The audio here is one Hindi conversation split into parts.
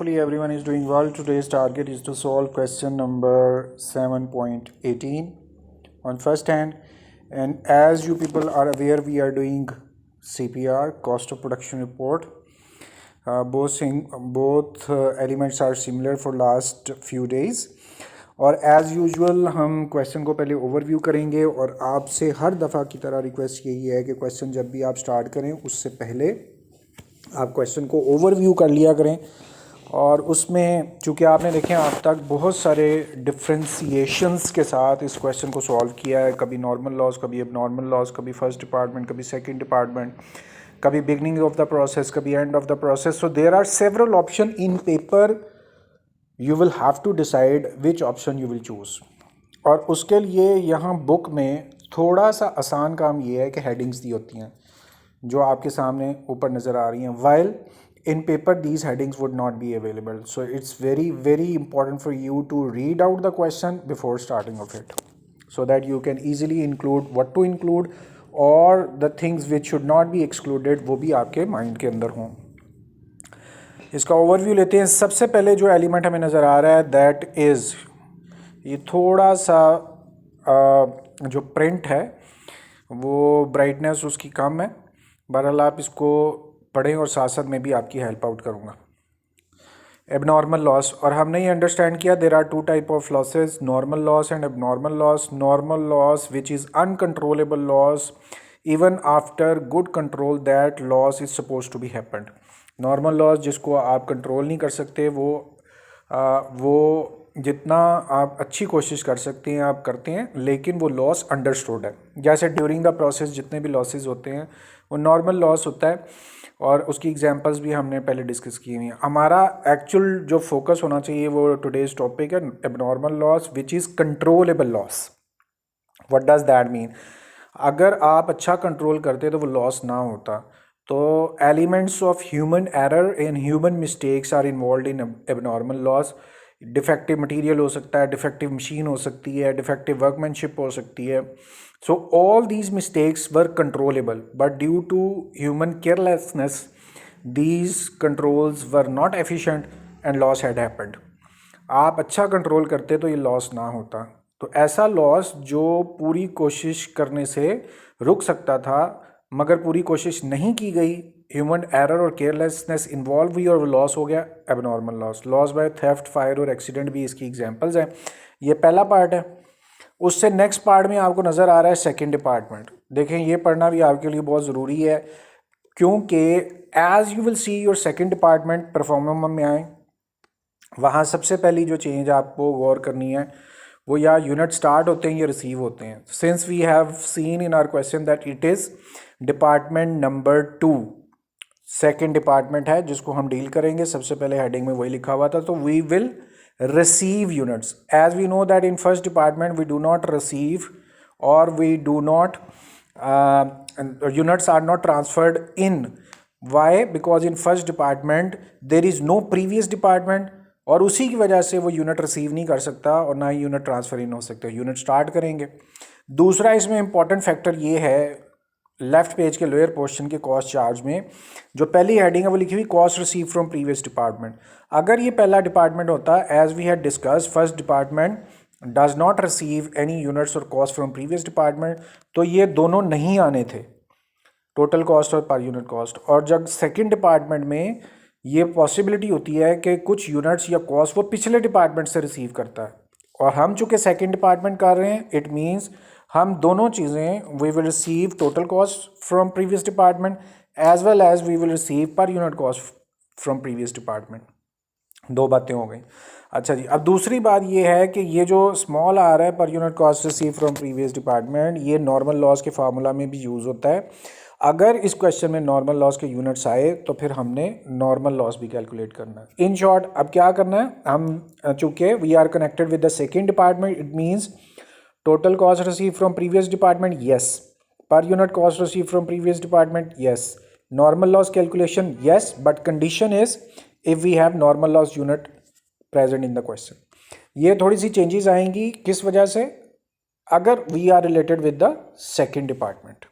Hopefully everyone is doing well. Today's target is to solve question number 7.18 on first hand, and as you people are aware, we are doing CPR, cost of production report. Both elements are similar for last few days. और एज़ यूजुअल हम क्वेश्चन को पहले ओवरव्यू करेंगे और आपसे हर दफ़ा की तरह रिक्वेस्ट यही है कि क्वेश्चन जब भी आप स्टार्ट करें उससे पहले आप क्वेश्चन को ओवरव्यू कर लिया करें। और उसमें चूँकि आपने देखें आप तक बहुत सारे डिफ्रेंसिएशंस के साथ इस क्वेश्चन को सॉल्व किया है, कभी नॉर्मल लॉस, कभी एबनॉर्मल लॉस, कभी फर्स्ट डिपार्टमेंट, कभी सेकंड डिपार्टमेंट, कभी बिगनिंग ऑफ द प्रोसेस, कभी end of the process. So there are several option in paper, you will have to decide which option you will choose. और उसके लिए यहाँ बुक में थोड़ा सा आसान काम ये है कि हेडिंग्स दी होती हैं जो आपके सामने ऊपर नज़र आ रही हैं, while in paper these headings would not be available. So it's very important for you to read out the question before starting of it, so that you can easily include what to include, or the things which should not be excluded वो भी आपके माइंड के अंदर हों। इसका ओवरव्यू लेते हैं। सबसे पहले जो एलिमेंट हमें नज़र आ रहा है दैट इज़, ये थोड़ा सा जो प्रिंट है वो ब्राइटनेस उसकी कम है, बहरहाल आप इसको पढ़ें और साथ साथ मैं भी आपकी हेल्प आउट करूँगा। एबनॉर्मल लॉस, और हमने ये अंडरस्टैंड किया there are two type of losses, normal loss and abnormal loss. Normal loss which is uncontrollable loss, even after good control that loss is suppose to be happened. Normal loss जिसको आप कंट्रोल नहीं कर सकते, वो जितना आप अच्छी कोशिश कर सकते हैं आप करते हैं, लेकिन वो लॉस अंडरस्टूड है। जैसे ड्यूरिंग द प्रोसेस जितने भी लॉसेस होते हैं वो नॉर्मल लॉस होता है, और उसकी एग्जांपल्स भी हमने पहले डिस्कस की हुई हैं। हमारा एक्चुअल जो फोकस होना चाहिए वो टुडेज टॉपिक है abnormal loss which is controllable loss. What does that mean? अगर आप अच्छा कंट्रोल करते तो वो लॉस ना होता। तो elements of human error and human mistakes are involve in abnormal loss. Defective material हो सकता है, डिफेक्टिव मशीन हो सकती है, डिफेक्टिव वर्कमैनशिप हो सकती है। So all these mistakes were controllable, but due to human carelessness, these controls were not efficient and loss had happened. आप अच्छा कंट्रोल करते तो ये लॉस ना होता। तो ऐसा लॉस जो पूरी कोशिश करने से रुक सकता था मगर पूरी कोशिश नहीं की गई, ह्यूमन एरर और केयरलेसनेस इन्वॉल्व हुई और वो लॉस हो गया, abnormal loss. Loss by theft, fire और एक्सीडेंट भी इसकी एग्जांपल्स हैं। ये पहला पार्ट है। उससे नेक्स्ट पार्ट में आपको नज़र आ रहा है सेकंड डिपार्टमेंट। देखें ये पढ़ना भी आपके लिए बहुत ज़रूरी है, क्योंकि as you will see your second department performance में आए, वहाँ सबसे पहली जो चेंज आपको गौर करनी है वो या यूनिट स्टार्ट होते हैं या रिसीव होते हैं। Since we have seen in our question that it is department number 2, second department है जिसको हम डील करेंगे। सबसे पहले हेडिंग में वही लिखा हुआ था, तो we will receive units. As we know that in first department we do not receive, or we do not units are not transferred in. Why? Because in first department there is no previous department, और उसी की वजह से वो यूनिट रिसीव नहीं कर सकता और ना ही यूनिट ट्रांसफ़र इन हो सकते। यूनिट स्टार्ट करेंगे। दूसरा इसमें इंपॉर्टेंट फैक्टर ये है, लेफ्ट पेज के लोअर पोर्शन के कॉस्ट चार्ज में जो पहली हेडिंग है वो लिखी हुई cost receive from previous department. अगर ये पहला डिपार्टमेंट होता, as we had discuss, first department does not receive any units और कॉस्ट फ्रॉम प्रीवियस डिपार्टमेंट, तो ये दोनों नहीं आने थे, टोटल कॉस्ट और पर यूनिट कॉस्ट। और जब सेकेंड डिपार्टमेंट में ये पॉसिबिलिटी होती है कि कुछ यूनिट्स या कॉस्ट वो पिछले डिपार्टमेंट से रिसीव करता है, और हम चूँकि सेकेंड डिपार्टमेंट कर रहे हैं, इट मीन्स हम दोनों चीज़ें, we will receive total cost from previous department as well as we will receive per unit cost from previous department. दो बातें हो गई। अच्छा जी, अब दूसरी बात ये है कि ये जो स्मॉल आ रहा है पर unit cost receive from previous department, ये नॉर्मल लॉस के फार्मूला में भी यूज़ होता है। अगर इस क्वेश्चन में नॉर्मल लॉस के यूनिट्स आए तो फिर हमने नॉर्मल लॉस भी कैलकुलेट करना है। इन शॉर्ट अब क्या करना है, हम चूँकि we are connected with the second department, it means total cost received from previous department, yes. Per unit cost received from previous department, yes. Normal loss calculation, yes, but condition is if we have normal loss unit present in the question. ये थोड़ी सी चेंजेस आएंगी, किस वजह से? अगर we are related with the second department.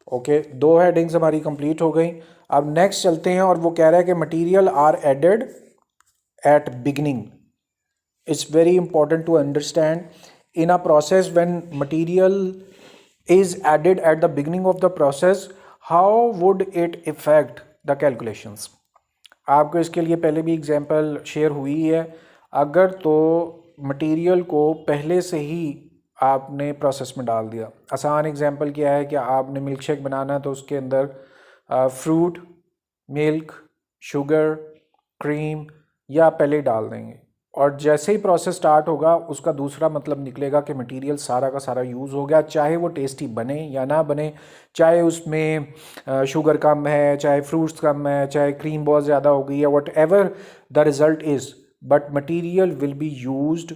Okay, दो हेडिंग्स हमारी कंप्लीट हो गई। अब नेक्स्ट चलते हैं, और वो कह रहा है कि material are added at beginning. It's very important to understand in a process when material is added at the beginning of the process, how would it affect the calculations. आपको इसके लिए पहले भी एग्जांपल शेयर हुई है. अगर तो मटेरियल को पहले से ही आपने प्रोसेस में डाल दिया, आसान एग्जांपल क्या है कि आपने मिल्क शेक बनाना है तो उसके अंदर फ्रूट, मिल्क, शुगर, क्रीम या पहले ही डाल देंगे, और जैसे ही प्रोसेस स्टार्ट होगा उसका दूसरा मतलब निकलेगा कि मटेरियल सारा का सारा यूज़ हो गया, चाहे वो टेस्टी बने या ना बने, चाहे उसमें शुगर कम है, चाहे फ्रूट्स कम है, चाहे क्रीम बहुत ज़्यादा हो गई है, what ever the result is, but material will be used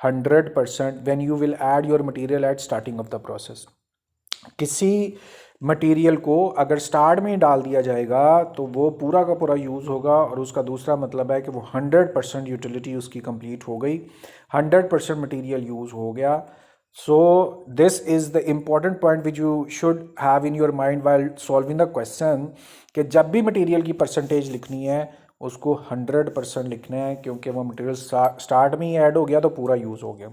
100% when you will add your material at starting of the process. किसी मटेरियल को अगर स्टार्ट में डाल दिया जाएगा तो वो पूरा का पूरा यूज़ होगा, और उसका दूसरा मतलब है कि वो 100% यूटिलिटी उसकी कंप्लीट हो गई, 100% मटेरियल यूज़ हो गया. So this is the important point which you should have in your mind while solving the question, कि जब भी मटेरियल की परसेंटेज लिखनी है उसको 100% लिखना है, क्योंकि वो मटेरियल स्टार्ट में ही ऐड हो गया तो पूरा यूज़ हो गया.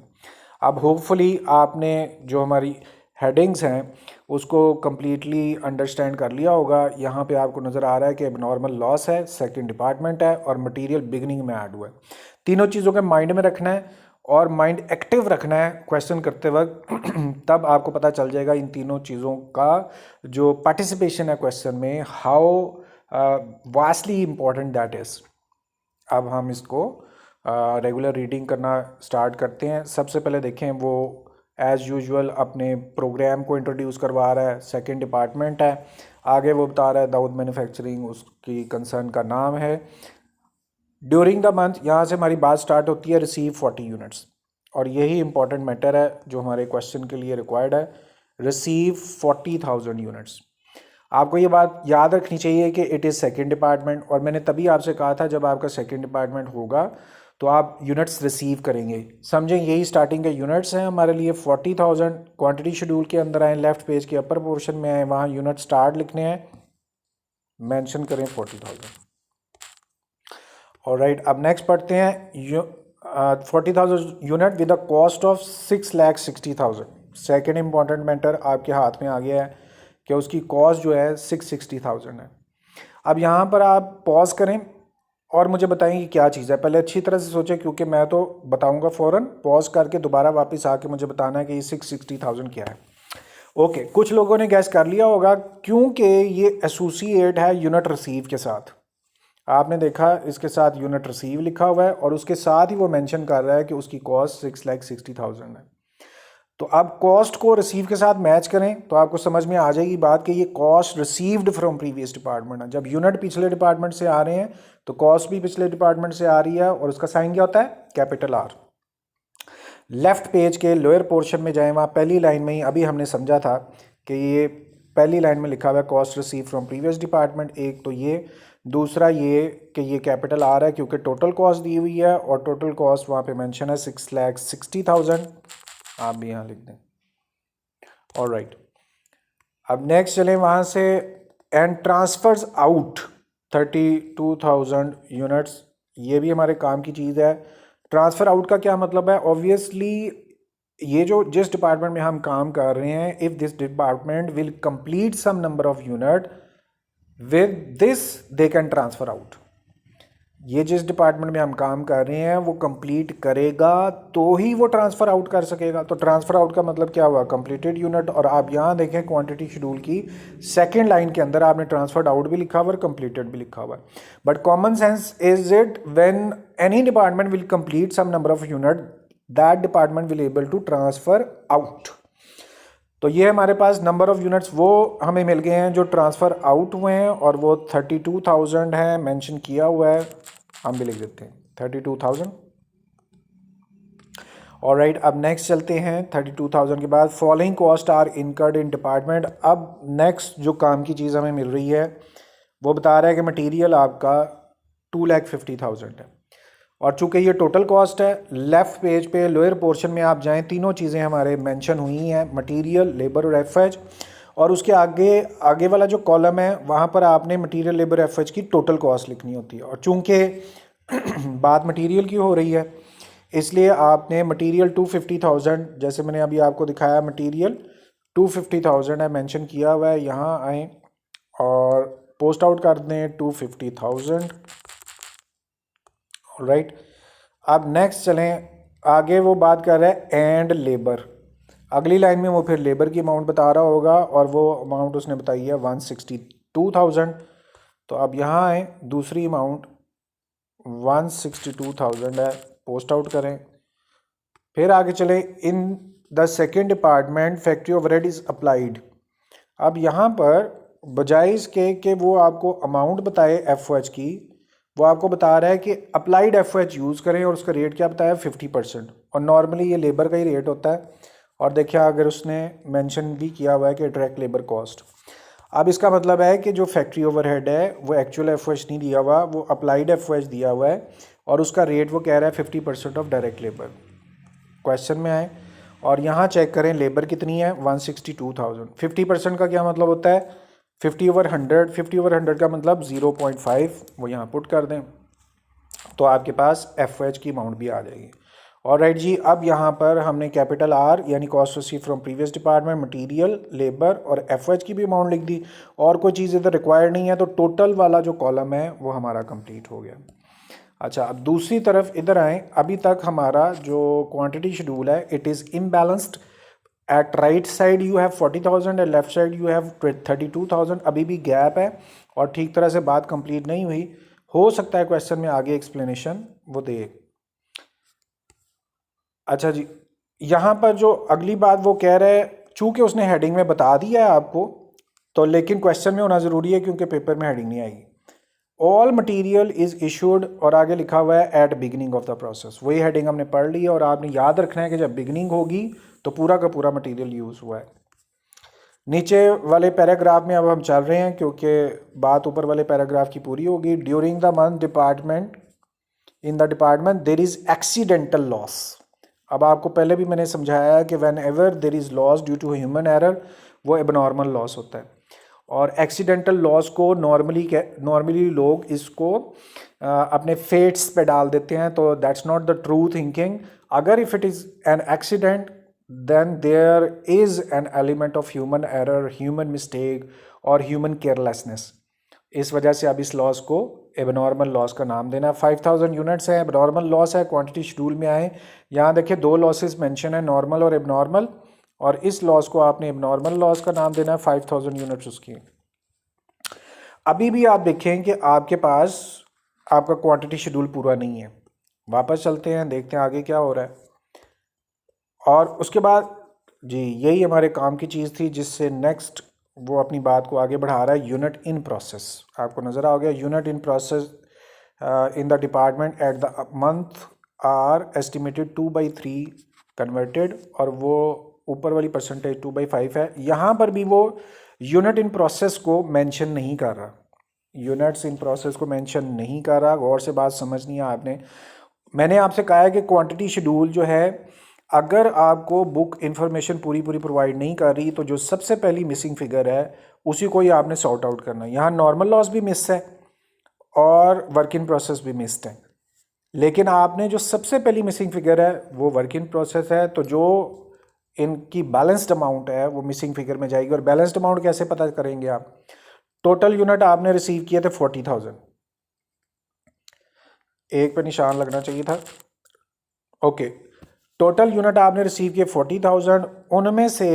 अब होपफुली आपने जो हमारी हेडिंग्स हैं उसको कम्प्लीटली अंडरस्टैंड कर लिया होगा. यहाँ पे आपको नज़र आ रहा है कि एबनॉर्मल लॉस है, सेकंड डिपार्टमेंट है, और मटेरियल बिगनिंग में ऐड हुआ है. तीनों चीज़ों के माइंड में रखना है और माइंड एक्टिव रखना है क्वेश्चन करते वक्त. तब आपको पता चल जाएगा इन तीनों चीज़ों का जो पार्टिसिपेशन है क्वेश्चन में, how vastly important that is. अब हम इसको रेगुलर रीडिंग करना स्टार्ट करते हैं. सबसे पहले देखें, वो एज़ यूजुअल अपने प्रोग्राम को इंट्रोड्यूस करवा रहा है, सेकंड डिपार्टमेंट है. आगे वो बता रहा है दाऊद मैन्युफैक्चरिंग उसकी कंसर्न का नाम है. ड्यूरिंग द मंथ, यहाँ से हमारी बात स्टार्ट होती है रिसीव 40 यूनिट्स, और यही इंपॉर्टेंट मैटर है जो हमारे क्वेश्चन के लिए रिक्वायर्ड है. Receive 40,000 units. आपको ये बात याद रखनी चाहिए कि इट इज़ सेकंड डिपार्टमेंट, और मैंने तभी आपसे कहा था जब आपका सेकंड डिपार्टमेंट होगा तो आप यूनिट्स रिसीव करेंगे. समझें, यही स्टार्टिंग के यूनिट्स हैं हमारे लिए. 40,000 क्वांटिटी शेड्यूल के अंदर आए, लेफ्ट पेज के अपर पोर्शन में आए, वहाँ यूनिट स्टार्ट लिखने हैं, मेंशन करें 40,000. ऑलराइट, अब नेक्स्ट पढ़ते हैं 40,000 unit with the cost of 6,60,000. Second important matter आपके हाथ में आ गया है कि उसकी कॉस्ट जो है 660,000 है. अब यहाँ पर आप पॉज करें और मुझे बताएं कि क्या चीज़ है. पहले अच्छी तरह से सोचें, क्योंकि मैं तो बताऊंगा फ़ौरन, पॉज करके दोबारा वापस आके मुझे बताना है कि ये 660,000 क्या है. ओके, कुछ लोगों ने गैस कर लिया होगा क्योंकि ये एसोसिएट है यूनिट रिसीव के साथ. आपने देखा इसके साथ यूनिट रिसीव लिखा हुआ है और उसके साथ ही वो मेंशन कर रहा है कि उसकी कॉस्ट 6,60,000 है. तो अब कॉस्ट को रिसीव के साथ मैच करें तो आपको समझ में आ जाएगी बात कि ये cost received from previous department है. जब यूनिट पिछले डिपार्टमेंट से आ रहे हैं तो कॉस्ट भी पिछले डिपार्टमेंट से आ रही है, और उसका साइन क्या होता है, कैपिटल आर. लेफ्ट पेज के लोअर पोर्शन में जाएं, वहाँ पहली लाइन में ही अभी हमने समझा था कि ये पहली लाइन में लिखा हुआ है cost receive from previous department. एक तो ये, दूसरा ये कि ये कैपिटल आ रहा है क्योंकि टोटल कॉस्ट दी हुई है, और टोटल कॉस्ट वहाँ पे मेंशन है 6,60,000. आप भी यहाँ लिख दें. ऑलराइट, अब नेक्स्ट चलें वहाँ से. And transverse out 32,000 units. ये भी हमारे काम की चीज़ है. ट्रांसफ़र आउट का क्या मतलब है? ऑब्वियसली ये जो जिस डिपार्टमेंट में हम काम कर रहे हैं, if this department will complete some number of unit, with this they can transfer out. ये जिस डिपार्टमेंट में हम काम कर रहे हैं वो कंप्लीट करेगा तो ही वो ट्रांसफ़र आउट कर सकेगा. तो ट्रांसफ़र आउट का मतलब क्या हुआ, कंप्लीटेड यूनिट. और आप यहाँ देखें क्वांटिटी शेड्यूल की सेकंड लाइन के अंदर आपने ट्रांसफर्ड आउट भी लिखा हुआ और कंप्लीटेड भी लिखा हुआ है. But common sense is it when any department will complete some number of unit, that department will able to transfer out. तो ये हमारे पास नंबर ऑफ़ यूनिट्स वो हमें मिल गए हैं जो ट्रांसफ़र आउट हुए हैं, और वो 32,000 है, मेंशन किया हुआ है. हम भी लिख देते हैं 32,000. ऑलराइट, अब नेक्स्ट चलते हैं. 32,000 के बाद following cost are incurred in department. अब नेक्स्ट जो काम की चीज़ हमें मिल रही है वो बता रहा है कि मटेरियल आपका 2,50,000 है, और चूँकि ये टोटल कॉस्ट है, लेफ़्ट पेज पे लोअर पोर्शन में आप जाएं, तीनों चीज़ें हमारे मेंशन हुई हैं, मटेरियल, लेबर और एफएच. और उसके आगे वाला जो कॉलम है वहाँ पर आपने मटेरियल, लेबर, एफएच की टोटल कॉस्ट लिखनी होती है. और चूँकि बात मटेरियल की हो रही है, इसलिए आपने मटेरियल 250,000, जैसे मैंने अभी आपको दिखाया मटेरियल 250,000 है, मेंशन किया हुआ है। यहाँ आए और पोस्ट आउट कर दें 250,000। राइट, अब नेक्स्ट चलें आगे। वो बात कर रहा है एंड लेबर। अगली लाइन में वो फिर लेबर की अमाउंट बता रहा होगा और वो अमाउंट उसने बताई है 162,000। तो अब यहाँ आए, दूसरी अमाउंट 162,000 है, पोस्ट आउट करें। फिर आगे चले, in the second department factory overhead is applied. अब यहाँ पर बजाय इसके कि वो आपको अमाउंट बताए एफ की, वो आपको बता रहा है कि अप्लाइड एफ यूज़ करें और उसका रेट क्या बताया 50%। और नॉर्मली ये लेबर का ही रेट होता है। और देखिए अगर उसने मेंशन भी किया हुआ है कि डायरेक्ट लेबर कॉस्ट। अब इसका मतलब है कि जो फैक्ट्री ओवरहेड है वो एक्चुअल एफ नहीं दिया हुआ, वो अप्लाइड एफ दिया हुआ है और उसका रेट वो कह रहा है 50% ऑफ डायरेक्ट लेबर। क्वेश्चन में आए और यहाँ चेक करें लेबर कितनी है 162,000। 50% का क्या मतलब होता है 50/100। 50/100 का मतलब 0.5, वो यहाँ पुट कर दें तो आपके पास एफ की अमाउंट भी आ जाएगी। और राइट जी, अब यहाँ पर हमने कैपिटल आर यानी cost receive from previous department, material, labour और एफ की भी अमाउंट लिख दी और कोई चीज़ इधर रिक्वायर्ड नहीं है, तो टोटल वाला जो कॉलम है वो हमारा कंप्लीट हो गया। अच्छा, अब दूसरी तरफ इधर आए। अभी तक हमारा जो क्वांटिटी शेड्यूल है it is imbalanced. At right side you have 40,000 and left side you have 32,000। अभी भी गैप है और ठीक तरह से बात कंप्लीट नहीं हुई। हो सकता है क्वेश्चन में आगे एक्सप्लेनेशन वो दे। अच्छा जी, यहाँ पर जो अगली बात वो कह रहा है, चूँकि उसने हेडिंग में बता दिया है आपको, तो लेकिन क्वेश्चन में होना ज़रूरी है क्योंकि पेपर में हेडिंग नहीं आएगी। ऑल मटीरियल इज़ इशूड और आगे लिखा हुआ है at beginning of the process. वही हेडिंग हमने पढ़ ली है और आपने याद रखना है कि जब बिगिनिंग होगी तो पूरा का पूरा मटीरियल यूज़ हुआ है। नीचे वाले पैराग्राफ में अब हम चल रहे हैं क्योंकि बात ऊपर वाले पैराग्राफ की पूरी होगी। During the month department in the department there is accidental loss. अब आपको पहले भी मैंने समझाया है कि whenever there is loss due to human error, वो एबनॉर्मल लॉस होता है। और एक्सीडेंटल लॉस को नॉर्मली लोग इसको अपने फेट्स पे डाल देते हैं, तो that's not the true thinking. अगर if it is an accident then there is an element of human error, human mistake और ह्यूमन केयरलेसनेस। इस वजह से अब इस लॉस को एबनॉर्मल लॉस का नाम देना। 5,000 यूनिट्स है, एबनॉर्मल लॉस है। क्वांटिटी शेड्यूल में आए, यहाँ देखिए दो लॉसेस मेंशन है, नॉर्मल और एबनॉर्मल, और इस लॉस को आपने एबनॉर्मल लॉस का नाम देना है। 5,000 यूनिट्स उसकी। अभी भी आप देखें कि आपके पास आपका क्वांटिटी शेड्यूल पूरा नहीं है। वापस चलते हैं, देखते हैं आगे क्या हो रहा है। और उसके बाद जी यही हमारे काम की चीज़ थी जिससे नेक्स्ट वो अपनी बात को आगे बढ़ा रहा है। यूनिट इन प्रोसेस आपको नज़र आ गया। Unit in process in the department at the month are estimated 2/3 converted, और वो ऊपर वाली परसेंटेज 2/5 है। यहाँ पर भी वो यूनिट इन प्रोसेस को मेंशन नहीं कर रहा, यूनिट्स इन प्रोसेस को मेंशन नहीं कर रहा। गौर से बात समझनी है आपने। मैंने आपसे कहा है कि क्वांटिटी शेड्यूल जो है, अगर आपको बुक इन्फॉर्मेशन पूरी प्रोवाइड नहीं कर रही तो जो सबसे पहली मिसिंग फिगर है उसी को ही आपने सॉर्ट आउट करना है। यहाँ नॉर्मल लॉस भी मिस है और वर्क इन प्रोसेस भी मिस्ड है, लेकिन आपने जो सबसे पहली मिसिंग फिगर है वो वर्क इन प्रोसेस है, तो जो इनकी बैलेंस्ड अमाउंट है वो मिसिंग फिगर में जाएगी। और बैलेंस्ड अमाउंट कैसे पता करेंगे आप? टोटल यूनिट आपने रिसीव किए थे 40,000, एक पे निशान लगना चाहिए था। ओके, टोटल यूनिट आपने रिसीव किए 40,000, उनमें से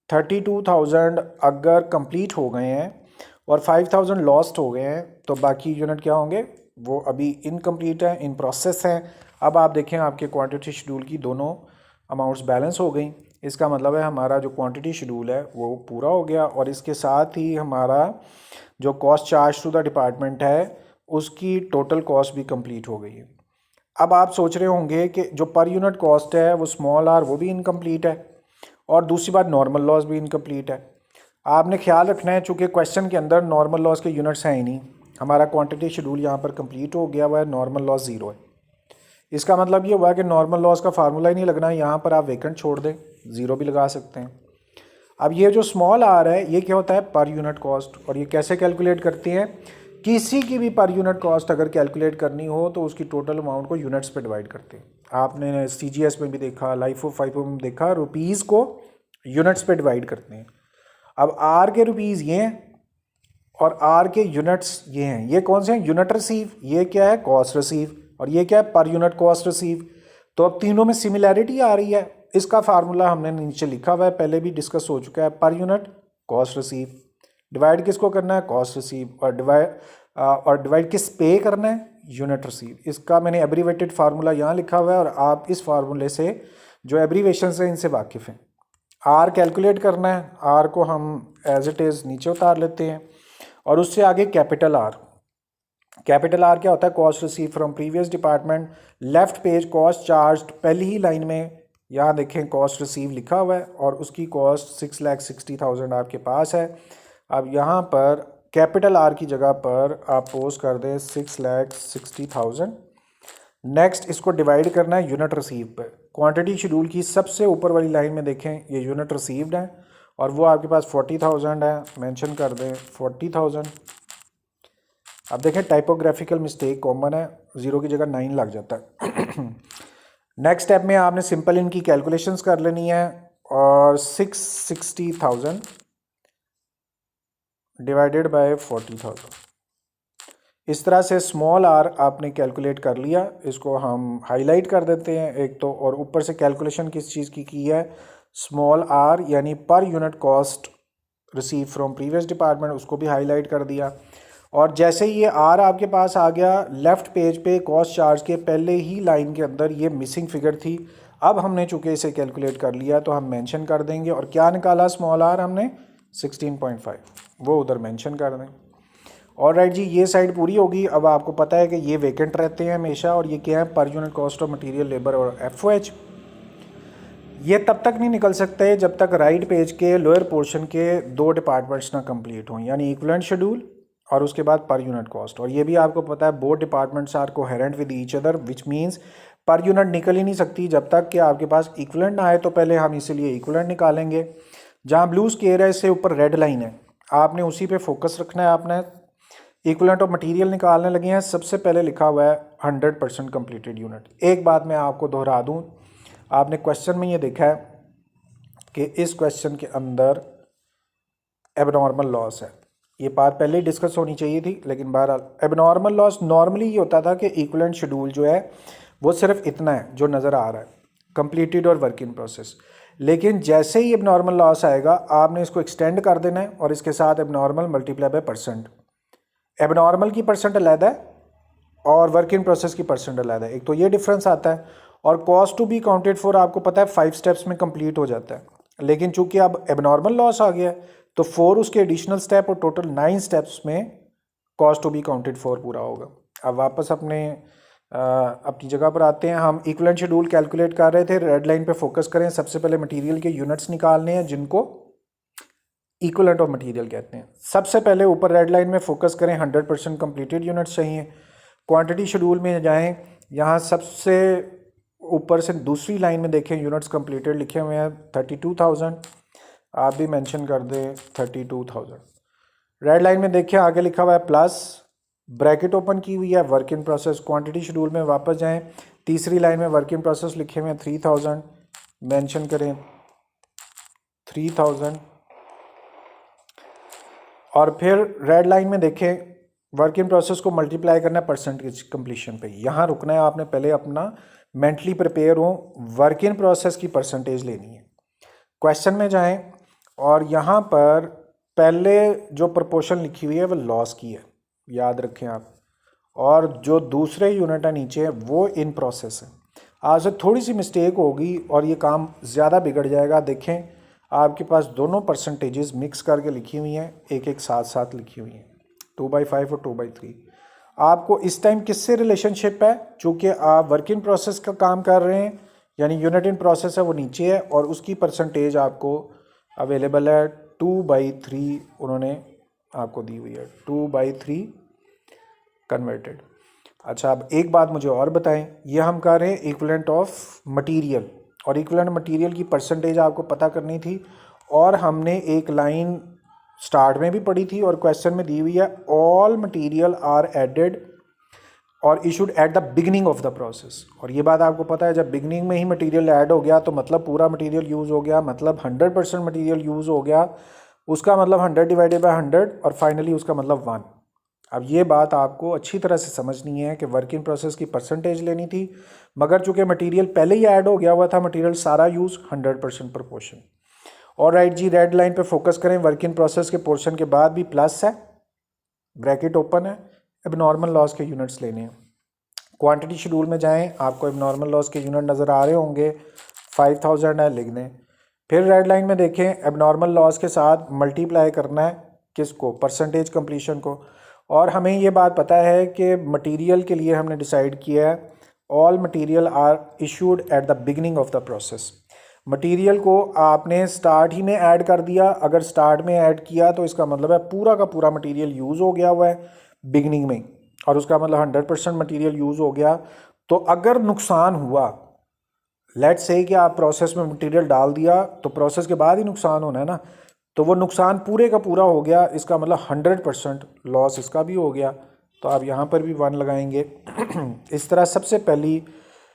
32,000 अगर कंप्लीट हो गए हैं और 5,000 लॉस्ट हो गए हैं तो बाकी यूनिट क्या होंगे? वो अभी इनकम्प्लीट हैं, इन प्रोसेस हैं। अब आप देखें आपके क्वांटिटी शेड्यूल की दोनों अमाउंट्स बैलेंस हो गई। इसका मतलब है हमारा जो क्वांटिटी शेड्यूल है वो पूरा हो गया और इसके साथ ही हमारा जो cost charge to the department है उसकी टोटल कॉस्ट भी कंप्लीट हो गई है। अब आप सोच रहे होंगे कि जो पर यूनिट कॉस्ट है वो स्मॉल आर वो भी इनकम्प्लीट है और दूसरी बात नॉर्मल लॉस भी इनकम्प्लीट है। आपने ख्याल रखना है चूँकि क्वेश्चन के अंदर नॉर्मल लॉस के यूनिट्स हैं ही नहीं। हमारा क्वांटिटी शेड्यूल यहाँ पर कंप्लीट हो गया हुआ है, नॉर्मल लॉस 0 है। इसका मतलब ये हुआ कि नॉर्मल लॉस का फार्मूला ही नहीं लगना है, यहाँ पर आप वेकेंट छोड़ दें, 0 भी लगा सकते हैं। अब ये जो स्मॉल आर है ये क्या होता है? पर यूनिट कॉस्ट। और ये कैसे कैलकुलेट करते हैं किसी की भी पर यूनिट कॉस्ट अगर कैलकुलेट करनी हो तो उसकी टोटल अमाउंट को यूनिट्स पे डिवाइड करते हैं। आपने CGS में भी देखा, लाइफ ऑफ फाइफो में देखा, रुपीज़ को यूनिट्स पे डिवाइड करते हैं। अब आर के रुपीज़ ये हैं और आर के यूनिट्स ये हैं। ये कौन से हैं? Unit receive. ये क्या है? Cost receive. और ये क्या है? पर यूनिट कॉस्ट रिसीव। तो अब तीनों में सिमिलैरिटी आ रही है। इसका फार्मूला हमने नीचे लिखा हुआ है, पहले भी डिस्कस हो चुका है। पर यूनिट कॉस्ट रिसीव, डिवाइड किसको करना है? Cost receive. और डिवाइड किस पे करना है? Unit receive. इसका मैंने एब्रीवेटेड फार्मूला यहाँ लिखा हुआ है और आप इस फार्मूले से जो एब्रीवेशंस हैं इनसे वाकिफ़ हैं। आर कैलकुलेट करना है, आर को हम एज इट इज़ नीचे उतार लेते हैं और उससे आगे कैपिटल आर। कैपिटल आर क्या होता है? Cost receive from previous department. Left page cost charge, पहली ही लाइन में यहाँ देखें कॉस्ट रिसीव लिखा हुआ है और उसकी कॉस्ट 6,60,000 आपके पास है। अब यहाँ पर कैपिटल आर की जगह पर आप पोस्ट कर दें 6,60,000। नेक्स्ट इसको डिवाइड करना है यूनिट रिसीव पर। क्वांटिटी शेड्यूल की सबसे ऊपर वाली लाइन में देखें ये यूनिट रिसीव्ड है और वो आपके पास 40,000 है। मेंशन कर दें 40,000। अब देखें टाइपोग्राफिकल मिस्टेक कॉमन है, 0 की जगह 9 लग जाता है। नेक्स्ट स्टेप में आपने सिंपल इनकी कैलकुलेशंस कर लेनी है और 660,000 डिवाइडेड बाय 40,000 इस तरह से स्मॉल आर आपने कैलकुलेट कर लिया। इसको हम हाईलाइट कर देते हैं एक तो, और ऊपर से कैलकुलेशन किस चीज़ की है? स्मॉल आर यानी पर unit cost receive from previous department, उसको भी हाईलाइट कर दिया। और जैसे ही ये आर आपके पास आ गया, लेफ़्ट पेज पे कॉस्ट चार्ज के पहले ही लाइन के अंदर ये मिसिंग फिगर थी। अब हमने चूँकि इसे कैलकुलेट कर लिया तो हम मेंशन कर देंगे। और क्या निकाला स्मॉल आर हमने? 16.5, वो उधर मेंशन कर दें। और राइट जी, ये साइड पूरी होगी। अब आपको पता है कि ये वेकेंट रहते हैं हमेशा। और ये क्या है? पर unit cost of material, labour और FOH। ये तब तक नहीं निकल सकते जब तक राइट पेज के लोअर पोर्शन के 2 डिपार्टमेंट्स ना कंप्लीट हों, यानी इक्विवेलेंट शेड्यूल और उसके बाद पर यूनिट कॉस्ट। और ये भी आपको पता है both departments are coherent with each other, which means per unit निकल ही नहीं सकती जब तक कि आपके पास इक्विवेलेंट ना आए। तो पहले हम इसीलिए इक्विवेलेंट निकालेंगे। जहाँ ब्लू स्केयर है इससे ऊपर रेड लाइन है, आपने उसी पे फोकस रखना है। आपने इक्विवेलेंट ऑफ मटेरियल निकालने लगे हैं, सबसे पहले लिखा हुआ है 100% कंप्लीटेड यूनिट। एक बात मैं आपको दोहरा दूं, आपने क्वेश्चन में ये देखा है कि इस क्वेश्चन के अंदर एबनॉर्मल लॉस है। ये बात पहले ही डिस्कस होनी चाहिए थी, लेकिन बहरहाल एबनॉर्मल लॉस नॉर्मली ये होता था कि इक्विवेलेंट शेड्यूल जो है वो सिर्फ इतना है जो नज़र आ रहा है, कंप्लीटेड और वर्क इन प्रोसेस। लेकिन जैसे ही एबनॉर्मल लॉस आएगा आपने इसको एक्सटेंड कर देना है और इसके साथ abnormal multiply by percent. Abnormal की परसेंट अलग है और वर्क इन प्रोसेस की परसेंट अलग है, एक तो ये डिफरेंस आता है। और cost to be counted for आपको पता है 5 स्टेप्स में कंप्लीट हो जाता है, लेकिन चूंकि अब एबनॉर्मल लॉस आ गया है तो 4 उसके एडिशनल स्टेप और टोटल 9 स्टेप्स में cost to be counted for पूरा होगा। अब वापस अपनी जगह पर आते हैं। हम इक्विवेलेंट शेड्यूल कैलकुलेट कर रहे थे, रेड लाइन पे फोकस करें। सबसे पहले मटेरियल के यूनिट्स निकालने हैं जिनको इक्विवेलेंट ऑफ मटेरियल कहते हैं। सबसे पहले ऊपर रेड लाइन में फोकस करें, 100% कंप्लीटेड यूनिट्स चाहिए। क्वांटिटी शेड्यूल में जाएं, यहाँ सबसे ऊपर से दूसरी लाइन में देखें यूनिट्स कंप्लीटेड लिखे हुए हैं 32,000, आप भी मेंशन कर दें 32,000। रेड लाइन में देखें आगे लिखा हुआ है प्लस, ब्रैकेट ओपन की हुई है, work in process. Quantity schedule में वापस जाएं, तीसरी लाइन में वर्क इन प्रोसेस लिखे हुए हैं 3,000, मेंशन करें 3,000। और फिर रेड लाइन में देखें वर्क इन प्रोसेस को मल्टीप्लाई करना है परसेंटेज कंप्लीशन पे। यहाँ रुकना है आपने, पहले अपना मेंटली प्रिपेयर हो, वर्क इन प्रोसेस की परसेंटेज लेनी है। क्वेश्चन में जाएं और यहाँ पर पहले जो प्रपोर्शन लिखी हुई है वो लॉस की है, याद रखें आप। और जो दूसरे यूनिट है नीचे वो इन प्रोसेस है। आज से थोड़ी सी मिस्टेक होगी और ये काम ज़्यादा बिगड़ जाएगा। देखें आपके पास दोनों परसेंटेजेस मिक्स करके लिखी हुई हैं, एक एक साथ साथ लिखी हुई हैं, 2/5 और 2/3। आपको इस टाइम किससे रिलेशनशिप है? चूँकि आप वर्क इन प्रोसेस का काम कर रहे हैं, यानी यूनिट इन प्रोसेस है वो नीचे है और उसकी परसेंटेज आपको अवेलेबल है 2/3, उन्होंने आपको दी हुई है 2/3 कन्वर्टेड। अच्छा, अब एक बात मुझे और बताएं, ये हम कर रहे हैं इक्विवेलेंट ऑफ मटेरियल, और इक्विवेलेंट मटेरियल की परसेंटेज आपको पता करनी थी। और हमने एक लाइन स्टार्ट में भी पढ़ी थी और क्वेश्चन में दी हुई है, ऑल मटेरियल आर एडेड और issued at the beginning of the process. और ये बात आपको पता है, जब बिगनिंग में ही मटेरियल ऐड हो गया तो मतलब पूरा मटेरियल यूज़ हो गया, मतलब 100% मटेरियल यूज़ हो गया, उसका मतलब 100 डिवाइडेड बाय 100 और फाइनली उसका मतलब 1। अब ये बात आपको अच्छी तरह से समझनी है कि वर्क इन प्रोसेस की परसेंटेज लेनी थी, मगर चूंकि मटेरियल पहले ही ऐड हो गया हुआ था, मटेरियल सारा यूज़ 100% प्रपोर्शन। और राइट जी, रेड लाइन पे फोकस करें। वर्क इन प्रोसेस के पोर्शन के बाद भी प्लस है, ब्रैकेट ओपन है, एबनॉर्मल लॉस के यूनिट्स लेने हैं। क्वांटिटी शेड्यूल में जाएं, आपको एबनॉर्मल लॉस के यूनिट नज़र आ रहे होंगे, 5000 है, लिख दें। फिर रेड लाइन में देखें, एबनॉर्मल लॉस के साथ मल्टीप्लाई करना है किसको, परसेंटेज कंप्लीशन को। और हमें ये बात पता है कि मटेरियल के लिए हमने डिसाइड किया है all material are issued at the beginning of the process. Material को आपने स्टार्ट ही में ऐड कर दिया, अगर स्टार्ट में ऐड किया तो इसका मतलब है पूरा का पूरा मटेरियल यूज़ हो गया हुआ है बिगिनिंग में, और उसका मतलब 100% मटेरियल यूज़ हो गया। तो अगर नुकसान हुआ, लेट्स से कि आप प्रोसेस में मटेरियल डाल दिया तो प्रोसेस के बाद ही नुकसान होना है ना, तो वो नुकसान पूरे का पूरा हो गया, इसका मतलब 100% लॉस इसका भी हो गया, तो आप यहाँ पर भी 1 लगाएंगे। इस तरह सबसे पहली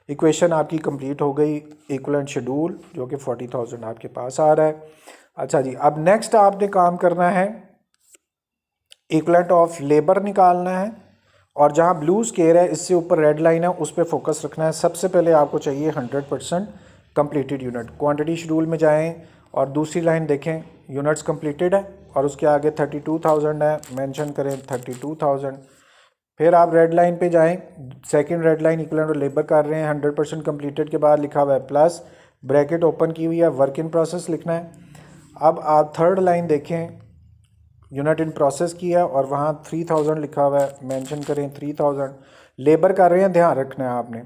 इक्वेशन आपकी कंप्लीट हो गई, इक्विवेलेंट शेड्यूल, जो कि 40,000 आपके पास आ रहा है। अच्छा जी, अब नेक्स्ट आपने काम करना है, इक्विवेलेंट ऑफ लेबर निकालना है, और जहाँ ब्लू स्केयर है इससे ऊपर रेड लाइन है उस पर फोकस रखना है। सबसे पहले आपको चाहिए 100% कंप्लीटेड यूनिट। क्वांटिटी शेड्यूल में जाएं और दूसरी लाइन देखें, यूनिट्स कंप्लीटेड है और उसके आगे 32,000 है, मेंशन करें 32,000। फिर आप रेड लाइन पे जाएं, second red line equivalent of labour कर रहे हैं, 100% कंप्लीटेड के बाद लिखा हुआ है प्लस, ब्रैकेट ओपन की हुई है, वर्क इन प्रोसेस लिखना है। अब आप थर्ड लाइन देखें, यूनिट इन प्रोसेस की है और वहाँ 3000 लिखा हुआ है, मेंशन करें 3000। लेबर कर रहे हैं, ध्यान रखना है आपने,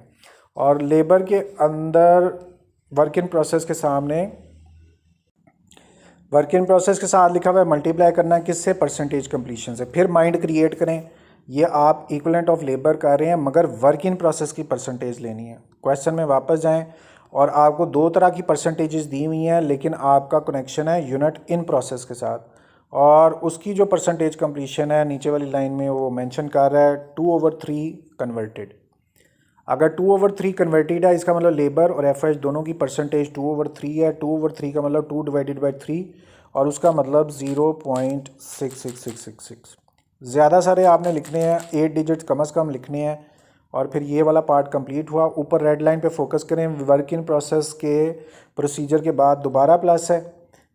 और लेबर के अंदर वर्क इन प्रोसेस के सामने, वर्क इन प्रोसेस के साथ लिखा हुआ है मल्टीप्लाई करना है किससे, परसेंटेज कंप्लीशन से। फिर माइंड क्रिएट करें, ये आप इक्विवेलेंट ऑफ लेबर कर रहे हैं मगर वर्क इन प्रोसेस की परसेंटेज लेनी है। क्वेश्चन में वापस जाएं और आपको दो तरह की परसेंटेजेस दी हुई हैं, लेकिन आपका कनेक्शन है यूनिट इन प्रोसेस के साथ, और उसकी जो परसेंटेज कंप्लीशन है नीचे वाली लाइन में वो मेंशन कर रहा है 2/3 कन्वर्टेड। अगर 2/3 कन्वर्टेड है, इसका मतलब लेबर और एफएच दोनों की परसेंटेज 2/3 है। 2/3 का मतलब 2 डिवाइडेड बाई 3 और उसका मतलब 0.66666। ज़्यादा सारे आपने लिखने हैं, 8 डिजिट्स कम से कम लिखने हैं। और फिर ये वाला पार्ट कंप्लीट हुआ। ऊपर रेड लाइन पे फोकस करें, वर्क इन प्रोसेस के प्रोसीजर के बाद दोबारा प्लस है,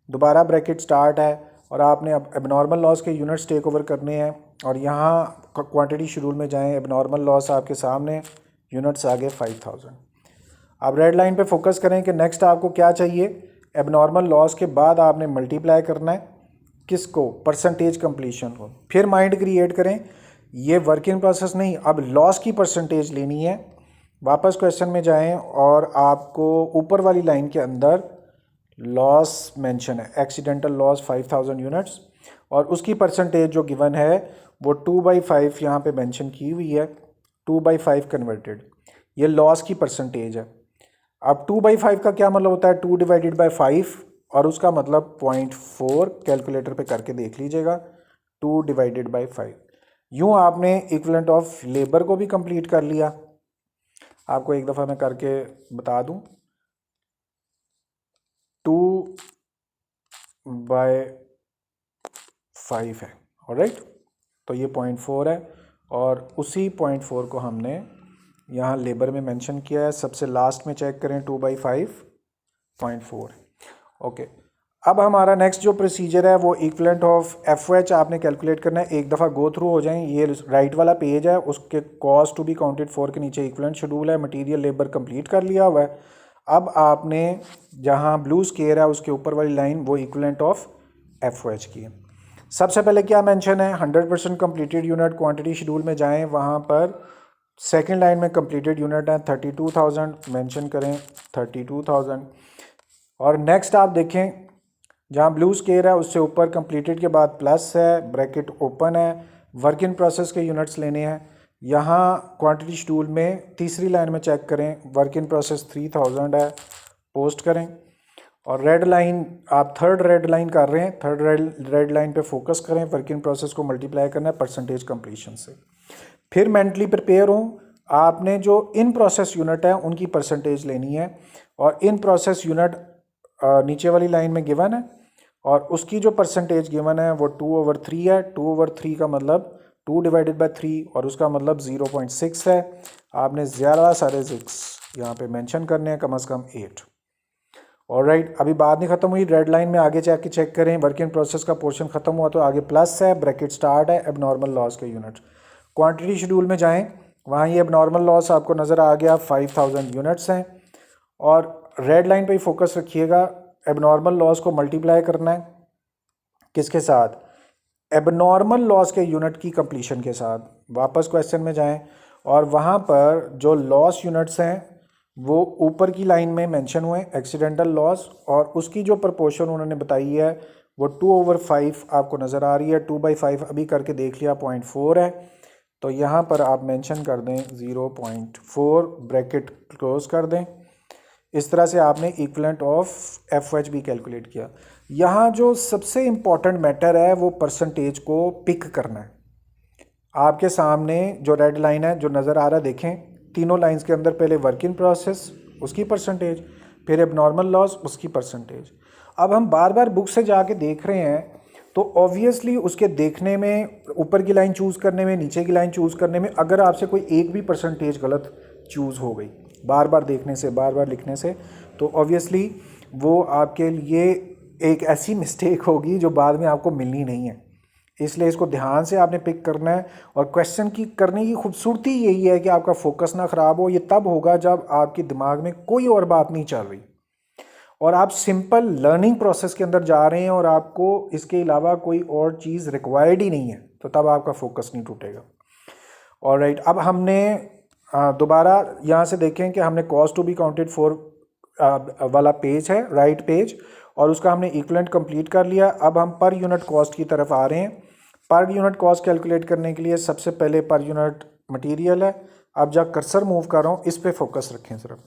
दोबारा ब्रैकेट स्टार्ट है, और आपने अब एबनॉर्मल लॉस के यूनिट्स टेक ओवर करने हैं। और यहाँ क्वांटिटी शेड्यूल में जाएं, एबनॉर्मल लॉस आपके सामने, यूनिट्स आगे 5000। अब रेड लाइन पे फोकस करें कि नेक्स्ट आपको क्या चाहिए, एबनॉर्मल लॉस के बाद आपने मल्टीप्लाई करना है किसको, परसेंटेज कंप्लीशन को। फिर माइंड क्रिएट करें, ये वर्क इन प्रोसेस नहीं, अब लॉस की परसेंटेज लेनी है। वापस क्वेश्चन में जाएं और आपको ऊपर वाली लाइन के अंदर लॉस मेंशन है, एक्सीडेंटल लॉस 5000 यूनिट्स, और उसकी परसेंटेज जो गिवन है वो 2/5 यहाँ पे मेंशन की हुई है, 2/5 कन्वर्टेड, ये लॉस की परसेंटेज है। अब 2/5 का क्या मतलब होता है, 2 डिवाइडेड बाई 5 और उसका मतलब 0.4, कैलकुलेटर पे करके देख लीजिएगा, 2 डिवाइडेड बाई 5। यूँ आपने इक्विवेलेंट ऑफ लेबर को भी कंप्लीट कर लिया। आपको एक दफ़ा मैं करके बता दूं, 2/5 है, ऑलराइट, तो ये 0.4 है, और उसी 0.4 को हमने यहाँ लेबर में मेंशन किया है। सबसे लास्ट में चेक करें, 2/5 0.4। ओके, अब हमारा नेक्स्ट जो प्रोसीजर है वो इक्विवेलेंट ऑफ एफओएच आपने कैलकुलेट करना है। एक दफ़ा गो थ्रू हो जाएं, ये राइट वाला पेज है, उसके cost to be counted for के नीचे इक्विवेलेंट शेड्यूल है, मटेरियल लेबर कंप्लीट कर लिया हुआ है। अब आपने जहाँ ब्लू स्केयर है उसके ऊपर वाली लाइन वो इक्विवेलेंट ऑफ एफओएच की है। सबसे पहले क्या मेंशन है, 100% कंप्लीटेड यूनिट। क्वांटिटी शेड्यूल में जाएं, वहाँ पर सेकेंड लाइन में कंप्लीटेड यूनिट है 32,000, मेंशन करें 32,000। और नेक्स्ट आप देखें, जहाँ ब्लू स्केयर है उससे ऊपर कंप्लीटेड के बाद प्लस है, ब्रैकेट ओपन है, वर्क इन प्रोसेस के यूनिट्स लेने हैं। यहाँ क्वांटिटी शेड्यूल में तीसरी लाइन में चेक करें, वर्क इन प्रोसेस 3000 है, पोस्ट करें। और रेड लाइन आप थर्ड रेड लाइन कर रहे हैं, थर्ड रेड लाइन पे फोकस करें, वर्क इन प्रोसेस को मल्टीप्लाई करना है परसेंटेज कंप्लीशन से। फिर मेंटली प्रिपेयर हों, आपने जो इन प्रोसेस यूनिट है उनकी परसेंटेज लेनी है, और इन प्रोसेस यूनिट नीचे वाली लाइन में गिवन है और उसकी जो परसेंटेज गिवन है वो 2/3 है। 2/3 का मतलब 2 डिवाइडेड बाई 3 और उसका मतलब 0.6 है। आपने ज़्यादा सारे 6 यहाँ पे मेंशन करने हैं, कम से कम 8। ऑलराइट, अभी बात नहीं ख़त्म हुई, रेड लाइन में आगे जाके चेक करें, वर्क इन प्रोसेस का पोर्शन ख़त्म हुआ तो आगे प्लस है, ब्रैकेट स्टार्ट है, एबनॉर्मल लॉस के यूनिट। क्वांटिटी शेड्यूल में जाएं, वहाँ ये एबनॉर्मल लॉस आपको नज़र आ गया 5000 यूनिट्स हैं, और रेड लाइन पे ही फोकस रखिएगा। एबनॉर्मल लॉस को मल्टीप्लाई करना है किसके साथ? एबनॉर्मल लॉस के यूनिट की कंप्लीशन के साथ। वापस क्वेश्चन में जाएं और वहाँ पर जो लॉस यूनिट्स हैं वो ऊपर की लाइन में मेंशन हुए, एक्सीडेंटल लॉस, और उसकी जो प्रपोर्शन उन्होंने बताई है वो 2/5 आपको नज़र आ रही है। 2/5 अभी करके देख लिया 0.4 है, तो यहाँ पर आप मेंशन कर दें 0.4, ब्रैकेट क्लोज कर दें। इस तरह से आपने इक्विवेलेंट ऑफ FH भी कैलकुलेट किया। यहाँ जो सबसे इम्पॉर्टेंट मैटर है वो परसेंटेज को पिक करना है। आपके सामने जो रेड लाइन है जो नज़र आ रहा है, देखें तीनों लाइंस के अंदर पहले वर्क इन प्रोसेस उसकी परसेंटेज, फिर एबनॉर्मल लॉस उसकी परसेंटेज। अब हम बार बार बुक से जाके देख रहे हैं तो ऑब्वियसली उसके देखने में, ऊपर की लाइन चूज़ करने में, नीचे की लाइन चूज़ करने में, अगर आपसे कोई एक भी परसेंटेज गलत चूज़ हो गई बार बार देखने से, बार बार लिखने से, तो ऑब्वियसली वो आपके लिए एक ऐसी मिस्टेक होगी जो बाद में आपको मिलनी नहीं है। इसलिए इसको ध्यान से आपने पिक करना है, और क्वेश्चन की करने की खूबसूरती यही है कि आपका फोकस ना ख़राब हो। ये तब होगा जब आपके दिमाग में कोई और बात नहीं चल रही और आप सिंपल लर्निंग प्रोसेस के अंदर जा रहे हैं और आपको इसके अलावा कोई और चीज़ रिक्वायर्ड ही नहीं है, तो तब आपका फोकस नहीं टूटेगा। ऑलराइट, अब हमने दोबारा यहाँ से देखें कि हमने cost to be counted for वाला पेज है, राइट पेज, और उसका हमने इक्विवेलेंट कंप्लीट कर लिया। अब हम पर यूनिट कॉस्ट की तरफ आ रहे हैं। पर यूनिट कॉस्ट कैलकुलेट करने के लिए सबसे पहले पर यूनिट मटेरियल है। अब जब कर्सर मूव कर रहा हूँ इस पर फोकस रखें सिर्फ।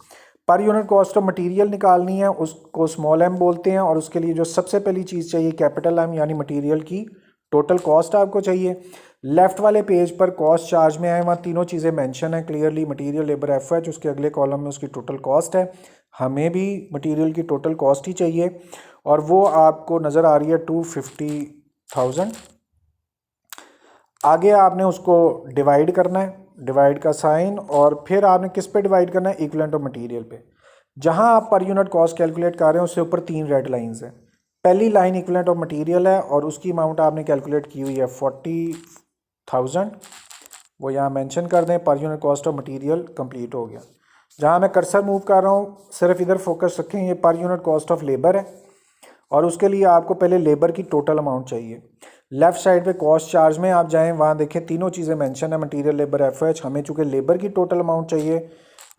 पर यूनिट कॉस्ट ऑफ मटेरियल निकालनी है, उसको स्मॉल एम बोलते हैं, और उसके लिए जो सबसे पहली चीज़ चाहिए कैपिटल एम, यानी मटेरियल की टोटल कॉस्ट आपको चाहिए। लेफ्ट वाले पेज पर कॉस्ट चार्ज में आए, वहाँ तीनों चीज़ें मेंशन है क्लियरली, मटेरियल, लेबर, FH, उसके अगले कॉलम में उसकी टोटल कॉस्ट है। हमें भी मटेरियल की टोटल कॉस्ट ही चाहिए और वो आपको नज़र आ रही है 250,000। आगे आपने उसको डिवाइड करना है, डिवाइड का साइन, और फिर आपने किस पे डिवाइड करना है? इक्विवेलेंट ऑफ मटेरियल पे। जहां आप पर यूनिट कॉस्ट कैलकुलेट कर रहे हैं उससे ऊपर 3 रेड लाइंस हैं। पहली लाइन इक्विवेलेंट ऑफ मटेरियल है और उसकी अमाउंट आपने कैलकुलेट की हुई है 40,000, वो यहाँ मेंशन कर दें। पर unit cost of material complete हो गया। जहाँ मैं कर्सर मूव कर रहा हूँ सिर्फ इधर फोकस रखें, ये पर यूनिट कॉस्ट ऑफ लेबर है और उसके लिए आपको पहले लेबर की टोटल अमाउंट चाहिए। लेफ्ट साइड पे कॉस्ट चार्ज में आप जाएं, वहाँ देखें तीनों चीज़ें मेंशन है, मटेरियल, लेबर, FH। हमें चूँकि लेबर की टोटल अमाउंट चाहिए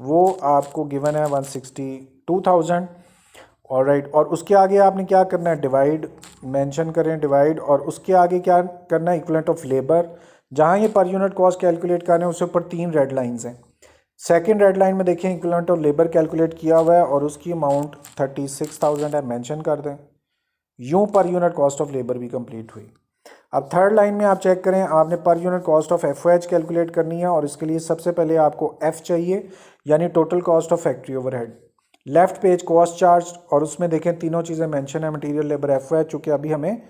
वो आपको गिवन है 162,000। ऑलराइट, और उसके आगे आपने क्या करना है? डिवाइड मेंशन करें, डिवाइड, और उसके आगे क्या करना है? Equivalent of labour. जहाँ ये पर यूनिट कॉस्ट कैलकुलेट कर रहे हैं उसके ऊपर 3 रेड लाइंस हैं। सेकेंड रेड लाइन में देखें इक्विवेलेंट ऑफ लेबर कैलकुलेट किया हुआ है और उसकी अमाउंट 36,000 है, मेंशन कर दें। यूँ पर यूनिट कॉस्ट ऑफ लेबर भी कंप्लीट हुई। अब थर्ड लाइन में आप चेक करें, आपने पर unit cost of FH calculate करनी है और इसके लिए सबसे पहले आपको F चाहिए, यानी total cost of factory overhead. Left page cost charge, और उसमें देखें तीनों चीज़ें मेंशन है, मटेरियल, लेबर, FH। चूँकि अभी हमें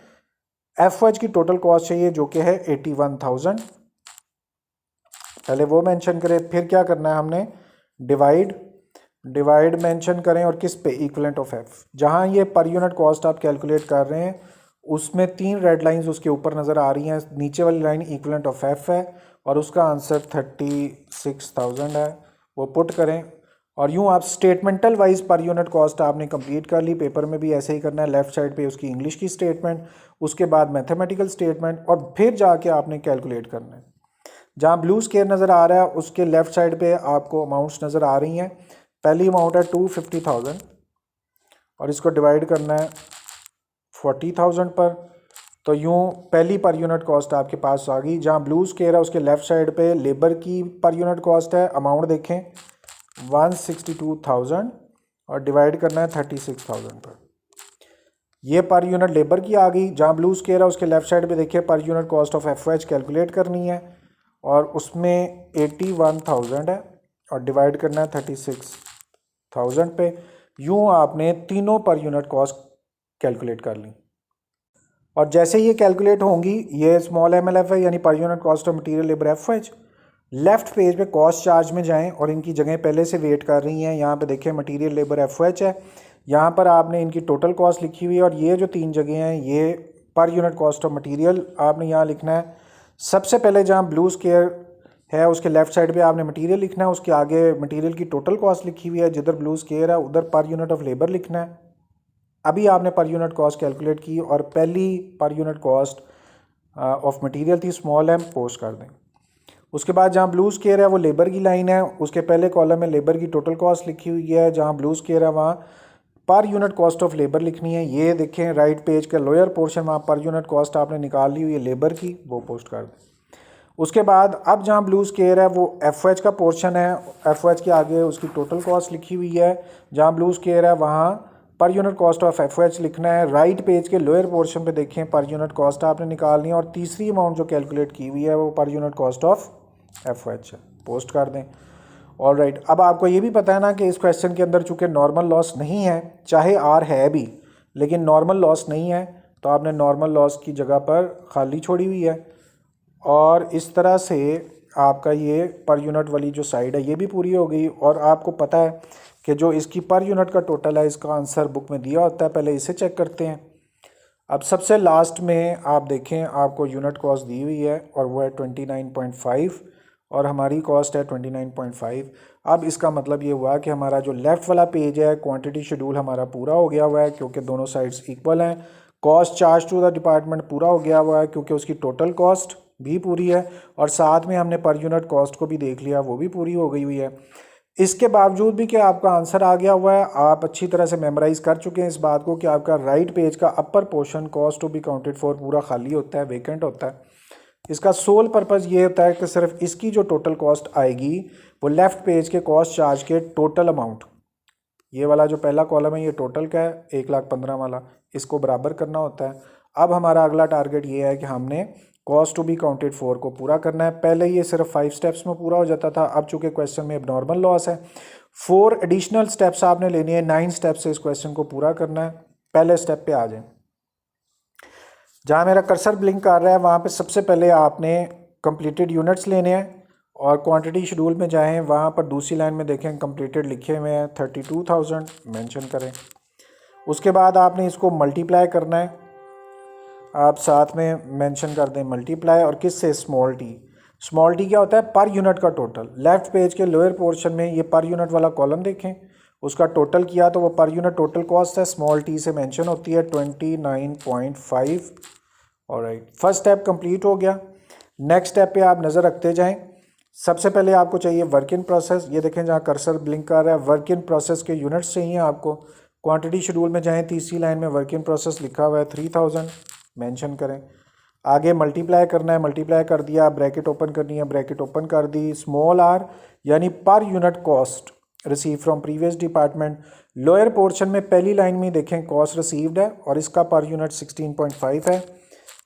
FH की टोटल कॉस्ट चाहिए जो कि है 81,000, पहले वो मेंशन करें। फिर क्या करना है हमने? डिवाइड मेंशन करें, और किस पे? Equivalent of F। जहाँ ये पर यूनिट कॉस्ट आप कैलकुलेट कर रहे हैं उसमें 3 रेड लाइंस उसके ऊपर नज़र आ रही हैं। नीचे वाली लाइन इक्विवेलेंट ऑफ F है और उसका आंसर 36,000 है, वो पुट करें। और यूँ आप स्टेटमेंटल वाइज पर यूनिट कॉस्ट आपने कंप्लीट कर ली। पेपर में भी ऐसे ही करना है, लेफ्ट साइड पे उसकी इंग्लिश की स्टेटमेंट, उसके बाद मैथमेटिकल स्टेटमेंट, और फिर जाके आपने कैलकुलेट करना है। जहाँ ब्लू स्केयर नज़र आ रहा है उसके लेफ़्ट साइड पे आपको अमाउंट्स नज़र आ रही हैं। पहली अमाउंट है 250,000 और इसको डिवाइड करना है 40,000 पर, तो यूँ पहली पर यूनिट कॉस्ट आपके पास आ गई। जहाँ ब्लू स्केयर है उसके लेफ़्ट साइड पे लेबर की पर यूनिट कॉस्ट है, अमाउंट देखें 162,000 और डिवाइड करना है 36,000 पर। ये पर यूनिट लेबर की आ गई। जहाँ ब्लू स्केयर है उसके लेफ्ट साइड पे देखिए पर unit cost of FOH calculate करनी है और उसमें 81,000 है और डिवाइड करना है 36,000 पे। यूँ आपने तीनों पर यूनिट कॉस्ट कैलकुलेट कर ली और जैसे ये कैलकुलेट होंगी, ये स्मॉल MLF है यानी पर unit cost of material labour FOH। Left page पे कॉस्ट चार्ज में जाएं और इनकी जगह पहले से वेट कर रही हैं। यहाँ पे देखिए मटेरियल लेबर FOH है, यहाँ पर आपने इनकी टोटल कॉस्ट लिखी हुई है और ये जो 3 जगह हैं ये पर यूनिट कॉस्ट ऑफ मटेरियल आपने यहाँ लिखना है। सबसे पहले जहाँ ब्लू स्केयर है उसके लेफ्ट साइड पे आपने मटेरियल लिखना है, उसके आगे मटेरियल की टोटल कॉस्ट लिखी हुई है, जिधर ब्लू स्केयर है उधर पर यूनिट ऑफ लेबर लिखना है। अभी आपने पर यूनिट कॉस्ट कैलकुलेट की और पहली पर यूनिट कॉस्ट ऑफ मटेरियल थी स्मॉल m, पोस्ट कर दें। उसके बाद जहाँ ब्लू स्केयर है वो लेबर की लाइन है, उसके पहले कॉलम में लेबर की टोटल कॉस्ट लिखी हुई है। जहाँ ब्लू स्केयर है वहाँ पर यूनिट कॉस्ट ऑफ लेबर लिखनी है। ये देखें राइट पेज का लोअर पोर्शन, वहाँ पर यूनिट कॉस्ट आपने निकाल ली हुई है लेबर की, वो पोस्ट कर दें। उसके बाद अब जहाँ ब्लू स्केयर है वो FOH का पोर्शन है, FOH के आगे उसकी टोटल कॉस्ट लिखी हुई है। जहाँ ब्लू स्केयर है वहाँ पर यूनिट कॉस्ट ऑफ FOH लिखना है। राइट पेज के लोअर पोर्शन पे देखें पर यूनिट कॉस्ट आपने निकालनी है और तीसरी अमाउंट जो कैलकुलेट की हुई है वो पर यूनिट कॉस्ट ऑफ FOH है, पोस्ट कर दें। ऑल राइट, अब आपको ये भी पता है ना कि इस क्वेश्चन के अंदर चूँकि नॉर्मल लॉस नहीं है, चाहे R है भी लेकिन नॉर्मल लॉस नहीं है, तो आपने नॉर्मल लॉस की जगह पर खाली छोड़ी हुई है और इस तरह से आपका ये पर यूनिट वाली जो साइड है ये भी पूरी हो गई। और आपको पता है कि जो इसकी पर यूनिट का टोटल है इसका आंसर बुक में दिया होता है, पहले इसे चेक करते हैं। अब सबसे लास्ट में आप देखें आपको यूनिट कॉस्ट दी हुई है और वो है 29.5 और हमारी कॉस्ट है 29.5। अब इसका मतलब ये हुआ कि हमारा जो लेफ़्ट वाला पेज है क्वांटिटी शेड्यूल हमारा पूरा हो गया हुआ है क्योंकि दोनों साइड्स इक्वल हैं। Cost charge to the department पूरा हो गया हुआ है क्योंकि उसकी टोटल कॉस्ट भी पूरी है और साथ में हमने पर यूनिट कॉस्ट को भी देख लिया, वो भी पूरी हो गई हुई है। इसके बावजूद भी कि आपका आंसर आ गया हुआ है, आप अच्छी तरह से मेमोराइज कर चुके हैं इस बात को कि आपका राइट पेज का upper portion cost to be counted for पूरा खाली होता है, वेकेंट होता है। इसका सोल पर्पज़ ये होता है कि सिर्फ इसकी जो टोटल कॉस्ट आएगी वो लेफ़्ट पेज के कॉस्ट चार्ज के टोटल अमाउंट, ये वाला जो पहला कॉलम है ये टोटल का है 1,15,000 वाला, इसको बराबर करना होता है। अब हमारा अगला टारगेट ये है कि हमने cost to be counted for को पूरा करना है। पहले ये सिर्फ 5 स्टेप्स में पूरा हो जाता था, अब चूंकि क्वेश्चन में एबनॉर्मल लॉस है 4 एडिशनल स्टेप्स आपने लेनी है। 9 स्टेप्स से इस क्वेश्चन को पूरा करना है। पहले स्टेप पे आ जाएं, जहाँ मेरा कर्सर ब्लिंक कर रहा है वहाँ पे सबसे पहले आपने कंप्लीटेड यूनिट्स लेने हैं और क्वांटिटी शेड्यूल में जाएं, वहाँ पर दूसरी लाइन में देखें कंप्लीटेड लिखे हुए हैं 32,000 मेंशन करें। उसके बाद आपने इसको मल्टीप्लाई करना है, आप साथ में मेंशन कर दें मल्टीप्लाई और किससे, स्मॉल टी। स्मॉल टी क्या होता है, पर यूनिट का टोटल। लेफ्ट पेज के लोअर पोर्शन में ये पर यूनिट वाला कॉलम देखें, उसका टोटल किया तो वो पर यूनिट टोटल कॉस्ट है, स्मॉल टी से मेंशन होती है 29.5। ऑलराइट, फर्स्ट स्टेप कंप्लीट हो गया। नेक्स्ट स्टेप पे आप नज़र रखते जाएं। सबसे पहले आपको चाहिए वर्क इन प्रोसेस, ये देखें जहाँ कर्सर ब्लिंक कर रहा है, वर्क इन प्रोसेस के यूनिट्स चाहिए आपको। क्वांटिटी शेड्यूल में जाएं, तीसरी लाइन में वर्क इन प्रोसेस लिखा हुआ है 3000 मेंशन करें। आगे मल्टीप्लाई करना है, मल्टीप्लाई कर दिया, ब्रैकेट ओपन करनी है, ब्रैकेट ओपन कर दी। स्मॉल आर यानी पर unit cost receive from previous department. Lower portion में पहली लाइन में देखें कॉस्ट रिसीव्ड है और इसका पर यूनिट 16.5 है,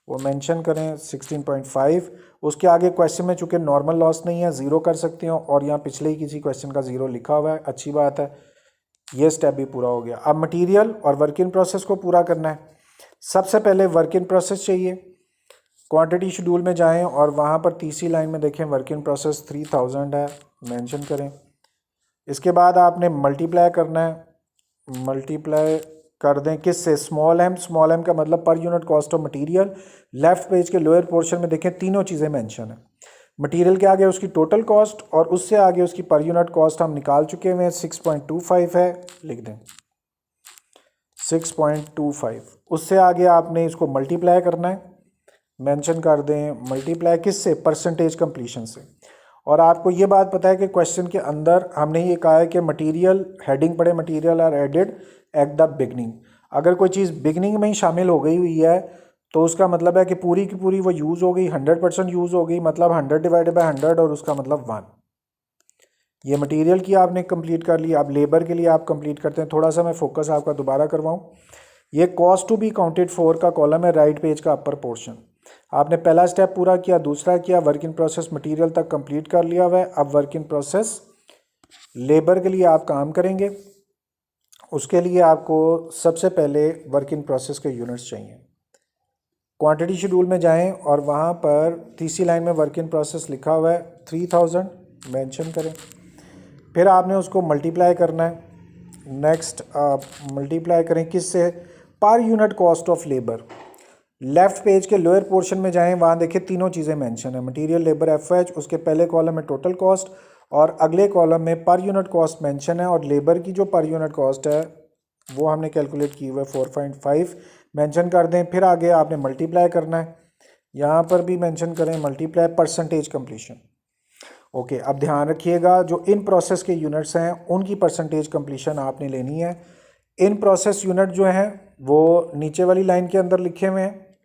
वो मेंशन करें 16.5। उसके आगे क्वेश्चन में चूंकि नॉर्मल लॉस नहीं है ज़ीरो कर सकते हो और यहाँ पिछले ही किसी क्वेश्चन का ज़ीरो लिखा हुआ है, अच्छी बात है। ये स्टेप भी पूरा हो गया। अब मटेरियल और वर्क इन प्रोसेस को पूरा करना है। सबसे पहले वर्क इन प्रोसेस चाहिए। क्वांटिटी शेड्यूल में जाएं और वहाँ पर तीसरी लाइन में देखें वर्क इन प्रोसेस 3000 है, मेंशन करें। इसके बाद आपने मल्टीप्लाई करना है, मल्टीप्लाई कर दें किससे, स्मॉल एम। स्मॉल एम का मतलब पर unit cost of material. Left page के लोअर पोर्शन में देखें तीनों चीज़ें मेंशन है। मटेरियल के आगे उसकी टोटल कॉस्ट और उससे आगे उसकी पर यूनिट कॉस्ट हम निकाल चुके हैं, 6.25 है, लिख दें 6.25। उससे आगे आपने इसको मल्टीप्लाई करना है, मेंशन कर दें मल्टीप्लाई किससे, परसेंटेज कंप्लीशन से। और आपको ये बात पता है कि क्वेश्चन के अंदर हमने ये कहा है कि मटेरियल, हेडिंग पढ़े, material are added at the beginning. अगर कोई चीज़ बिगनिंग में ही शामिल हो गई हुई है तो उसका मतलब है कि पूरी की पूरी वो यूज़ हो गई, 100% यूज़ हो गई, मतलब 100 डिवाइडेड बाय 100 और उसका मतलब 1। ये मटेरियल की आपने कंप्लीट कर ली। अब लेबर के लिए आप कंप्लीट करते हैं। थोड़ा सा मैं फोकस आपका दोबारा करवाऊँ। ये cost to be counted for का कॉलम है, राइट पेज का अपर पोर्शन। आपने पहला स्टेप पूरा किया, दूसरा किया, वर्क इन प्रोसेस मटेरियल तक कंप्लीट कर लिया हुआ है। अब वर्क इन प्रोसेस लेबर के लिए आप काम करेंगे। उसके लिए आपको सबसे पहले वर्क इन प्रोसेस के यूनिट्स चाहिए। क्वांटिटी शेड्यूल में जाएं और वहाँ पर तीसरी लाइन में वर्क इन प्रोसेस लिखा हुआ है 3000 मेंशन करें। फिर आपने उसको मल्टीप्लाई करना है। नेक्स्ट आप मल्टीप्लाई करें किससे? पर unit cost of labour. Left page के लोअर पोर्शन में जाएं, वहाँ देखिए तीनों चीज़ें मेंशन है, मटेरियल लेबर एफएच, उसके पहले कॉलम में टोटल कॉस्ट और अगले कॉलम में पर यूनिट कॉस्ट मेंशन है। और लेबर की जो पर यूनिट कॉस्ट है वो हमने कैलकुलेट की हुई है 4.5 मेंशन कर दें। फिर आगे आपने मल्टीप्लाई करना है, यहाँ पर भी मेंशन करें मल्टीप्लाई परसेंटेज कंप्लीशन। ओके, अब ध्यान रखिएगा जो इन प्रोसेस के यूनिट्स हैं उनकी परसेंटेज कंप्लीशन आपने लेनी है। इन प्रोसेस यूनिट जो हैं वो नीचे वाली लाइन के अंदर लिखे हुए हैं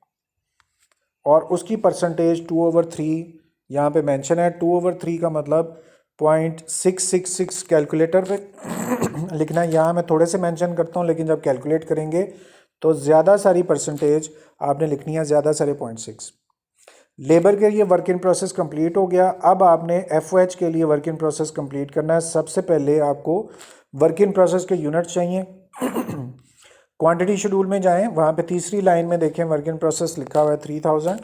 और उसकी परसेंटेज 2/3 यहाँ पे मेंशन है। 2/3 का मतलब 0.666 कैलकुलेटर पे लिखना है। यहाँ मैं थोड़े से मेंशन करता हूँ, लेकिन जब कैलकुलेट करेंगे तो ज़्यादा सारी परसेंटेज आपने लिखनी है, ज़्यादा सारे 0.6। लेबर के लिए वर्क इन प्रोसेस कंप्लीट हो गया। अब आपने एफओएच के लिए वर्क इन प्रोसेस कंप्लीट करना है। सबसे पहले आपको वर्क इन प्रोसेस के यूनिट चाहिए। क्वांटिटी शेड्यूल में जाएं, वहाँ पे तीसरी लाइन में देखें वर्क इन प्रोसेस लिखा हुआ है 3000।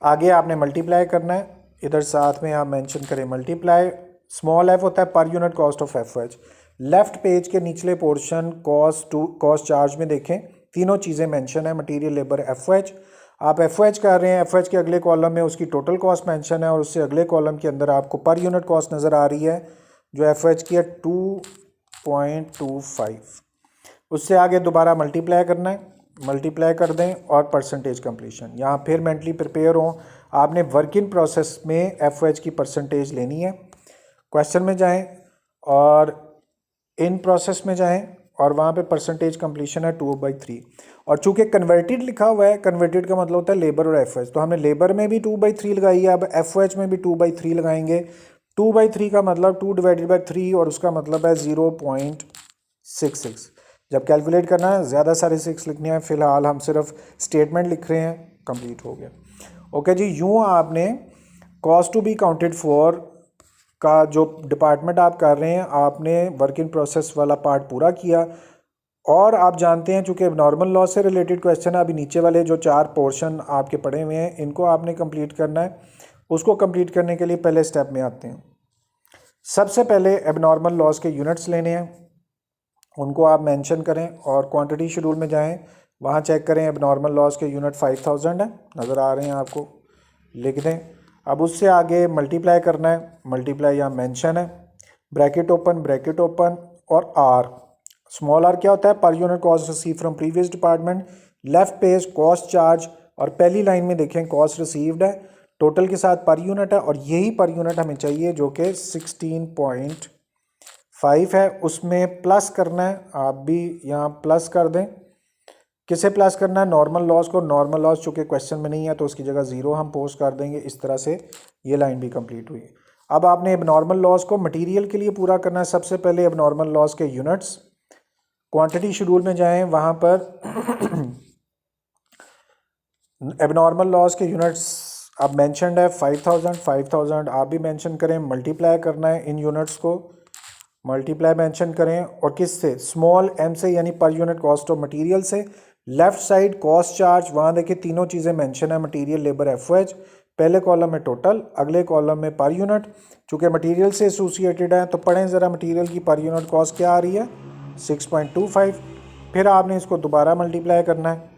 आगे आपने मल्टीप्लाई करना है, इधर साथ में आप मेंशन करें मल्टीप्लाई। स्मॉल एफ होता है पर unit cost of FOH. Left page के निचले पोर्शन कॉस्ट चार्ज में देखें तीनों चीज़ें मेंशन है, मटेरियल लेबर एफओएच। आप एफओएच कर रहे हैं, एफओएच के अगले कॉलम में उसकी टोटल कॉस्ट मेंशन है और उससे अगले कॉलम के अंदर आपको पर यूनिट कॉस्ट नज़र आ रही है जो एफओएच की है 2.25। उससे आगे दोबारा मल्टीप्लाई करना है, मल्टीप्लाई कर दें और परसेंटेज कंप्लीशन। यहाँ फिर मेंटली प्रिपेयर हों, आपने वर्क इन प्रोसेस में एफओएच की परसेंटेज लेनी है। क्वेश्चन में जाएं और इन प्रोसेस में जाएं और वहाँ पे परसेंटेज कंप्लीशन है 2/3। और चूंकि कन्वर्टेड लिखा हुआ है, कन्वर्टेड का मतलब होता है लेबर और एफओएच, तो हमने लेबर में भी 2/3 लगाई है, अब एफओएच में भी 2/3 लगाएंगे। 2/3 का मतलब 2/3 और उसका मतलब है 0.66। जब कैलकुलेट करना है ज़्यादा सारे 6 लिखने हैं, फ़िलहाल हम सिर्फ स्टेटमेंट लिख रहे हैं, कंप्लीट हो गया। ओके जी, यूँ आपने cost to be counted for का जो डिपार्टमेंट आप कर रहे हैं, आपने वर्क इन प्रोसेस वाला पार्ट पूरा किया। और आप जानते हैं चूँकि नॉर्मल लॉस से रिलेटेड क्वेश्चन है, अभी नीचे वाले जो 4 पोर्शन आपके पड़े हुए हैं इनको आपने कंप्लीट करना है। उसको कंप्लीट करने के लिए पहले स्टेप में आते हैं। सबसे पहले एबनॉर्मल लॉस के यूनिट्स लेने हैं, उनको आप मेंशन करें और क्वांटिटी शेड्यूल में जाएं, वहाँ चेक करें एबनॉर्मल लॉस के यूनिट 5000 है, नज़र आ रहे हैं आपको, लिख दें। अब उससे आगे मल्टीप्लाई करना है, मल्टीप्लाई यहाँ मेंशन है, ब्रैकेट ओपन और आर। स्मॉल आर क्या होता है? पर unit cost receive from previous department. Left page cost charge और पहली लाइन में देखें कॉस्ट रिसीव्ड है, टोटल के साथ पर यूनिट है और यही पर यूनिट हमें चाहिए जो कि 16.5 है। उसमें प्लस करना है, आप भी यहाँ प्लस कर दें। किसे प्लस करना है? नॉर्मल लॉस को। नॉर्मल लॉस चूँकि क्वेश्चन में नहीं है तो उसकी जगह 0 हम पोस्ट कर देंगे। इस तरह से ये लाइन भी कंप्लीट हुई। अब आपने एबनॉर्मल लॉस को मटेरियल के लिए पूरा करना है। सबसे पहले एबनॉर्मल लॉस के यूनिट्स, क्वांटिटी शेड्यूल में जाएं, वहाँ पर एबनॉर्मल लॉस के यूनिट्स अब मेंशनड है 5000 आप भी मेंशन करें। मल्टीप्लाई करना है इन यूनिट्स को, मल्टीप्लाई मेंशन करें और किससे? स्मॉल एम से, यानी पर यूनिट कॉस्ट ऑफ मटेरियल से। लेफ्ट साइड कॉस्ट चार्ज, वहाँ देखिए तीनों चीज़ें मेंशन है, मटेरियल लेबर एफओएच। पहले कॉलम में टोटल, अगले कॉलम में पर यूनिट। चूँकि मटेरियल से एसोसिएटेड है तो पढ़ें ज़रा मटेरियल की पर यूनिट कॉस्ट क्या आ रही है, 6.25। फिर आपने इसको दोबारा मल्टीप्लाई करना है,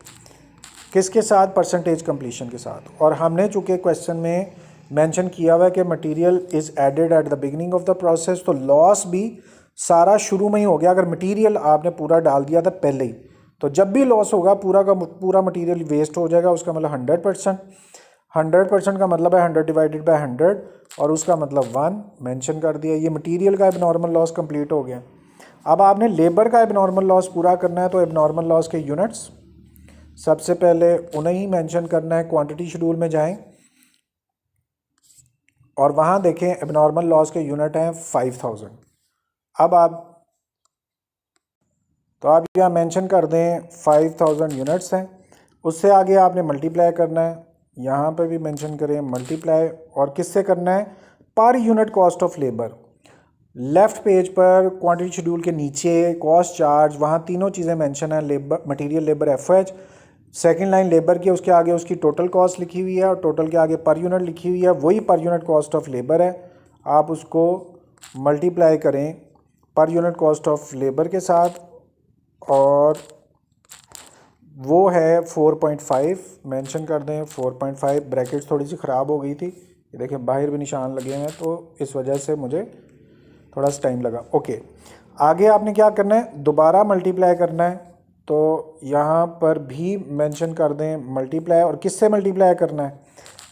किसके साथ? परसेंटेज कंप्लीशन के साथ। और हमने चूँकि क्वेश्चन में मेंशन किया हुआ है कि material is added at the beginning of the process, तो लॉस भी सारा शुरू में ही हो गया। अगर मटेरियल आपने पूरा डाल दिया था पहले ही, तो जब भी लॉस होगा पूरा का पूरा मटेरियल वेस्ट हो जाएगा। उसका मतलब 100%। 100% का मतलब है 100 डिवाइडेड बाय 100 और उसका मतलब 1 मेंशन कर दिया। ये मटेरियल का एबनॉर्मल लॉस कंप्लीट हो गया। अब आपने लेबर का एबनॉर्मल लॉस पूरा करना है, तो एबनॉर्मल लॉस के यूनिट्स सबसे पहले उन्हें ही मेंशन करना है। क्वांटिटी शेड्यूल में जाएं और वहाँ देखें एबनॉर्मल लॉस के यूनिट हैं 5000। अब आप तो आप यहाँ मेंशन कर दें 5000 यूनिट्स हैं। उससे आगे आपने मल्टीप्लाई करना है, यहाँ पे भी मेंशन करें मल्टीप्लाई, और किससे करना है, पर unit cost of labour. Left page पर क्वांटिटी शेड्यूल के नीचे कॉस्ट चार्ज, वहाँ तीनों चीज़ें मेंशन है, labour material labour FOH, second line labour की, उसके आगे उसकी टोटल कॉस्ट लिखी हुई है और टोटल के आगे पर यूनिट लिखी हुई है, वही पर यूनिट कॉस्ट ऑफ लेबर है। आप उसको मल्टीप्लाई करें पर यूनिट कॉस्ट ऑफ लेबर के साथ, और वो है 4.5, मेंशन कर दें 4.5। ब्रैकेट्स थोड़ी सी ख़राब हो गई थी, ये देखें बाहर भी निशान लगे हैं, तो इस वजह से मुझे थोड़ा सा टाइम लगा। ओके, आगे आपने क्या करना है, दोबारा मल्टीप्लाई करना है। तो यहाँ पर भी मेंशन कर दें मल्टीप्लाई, और किससे मल्टीप्लाई करना है,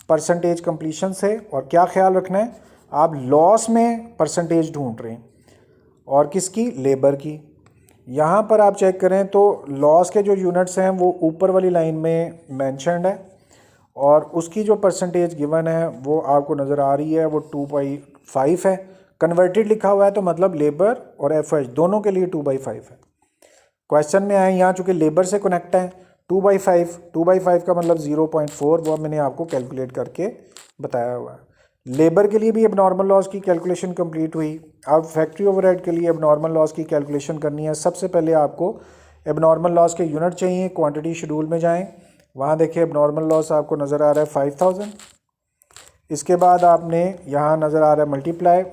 परसेंटेज कंप्लीशन से। और क्या ख्याल रखना है, आप लॉस में परसेंटेज ढूंढ रहे हैं, और किसकी, लेबर की। यहाँ पर आप चेक करें तो लॉस के जो यूनिट्स हैं वो ऊपर वाली लाइन में मेंशन्ड है, और उसकी जो परसेंटेज गिवन है वो आपको नज़र आ रही है, वो 2/5 है। कन्वर्टेड लिखा हुआ है तो मतलब लेबर और एफएच दोनों के लिए 2/5 है। क्वेश्चन में आए यहाँ चूँकि लेबर से कनेक्ट है, 2/5 का मतलब 0.4, वो मैंने आपको कैलकुलेट करके बताया हुआ है। लेबर के लिए भी एबनॉर्मल लॉस की कैलकुलेशन कंप्लीट हुई। अब फैक्ट्री ओवरहेड के लिए एबनॉर्मल लॉस की कैलकुलेशन करनी है। सबसे पहले आपको एबनॉर्मल लॉस के यूनिट चाहिए, क्वांटिटी शेड्यूल में जाएं, वहाँ देखिए एबनॉर्मल लॉस आपको नज़र आ रहा है 5000। इसके बाद आपने यहाँ नज़र आ रहा है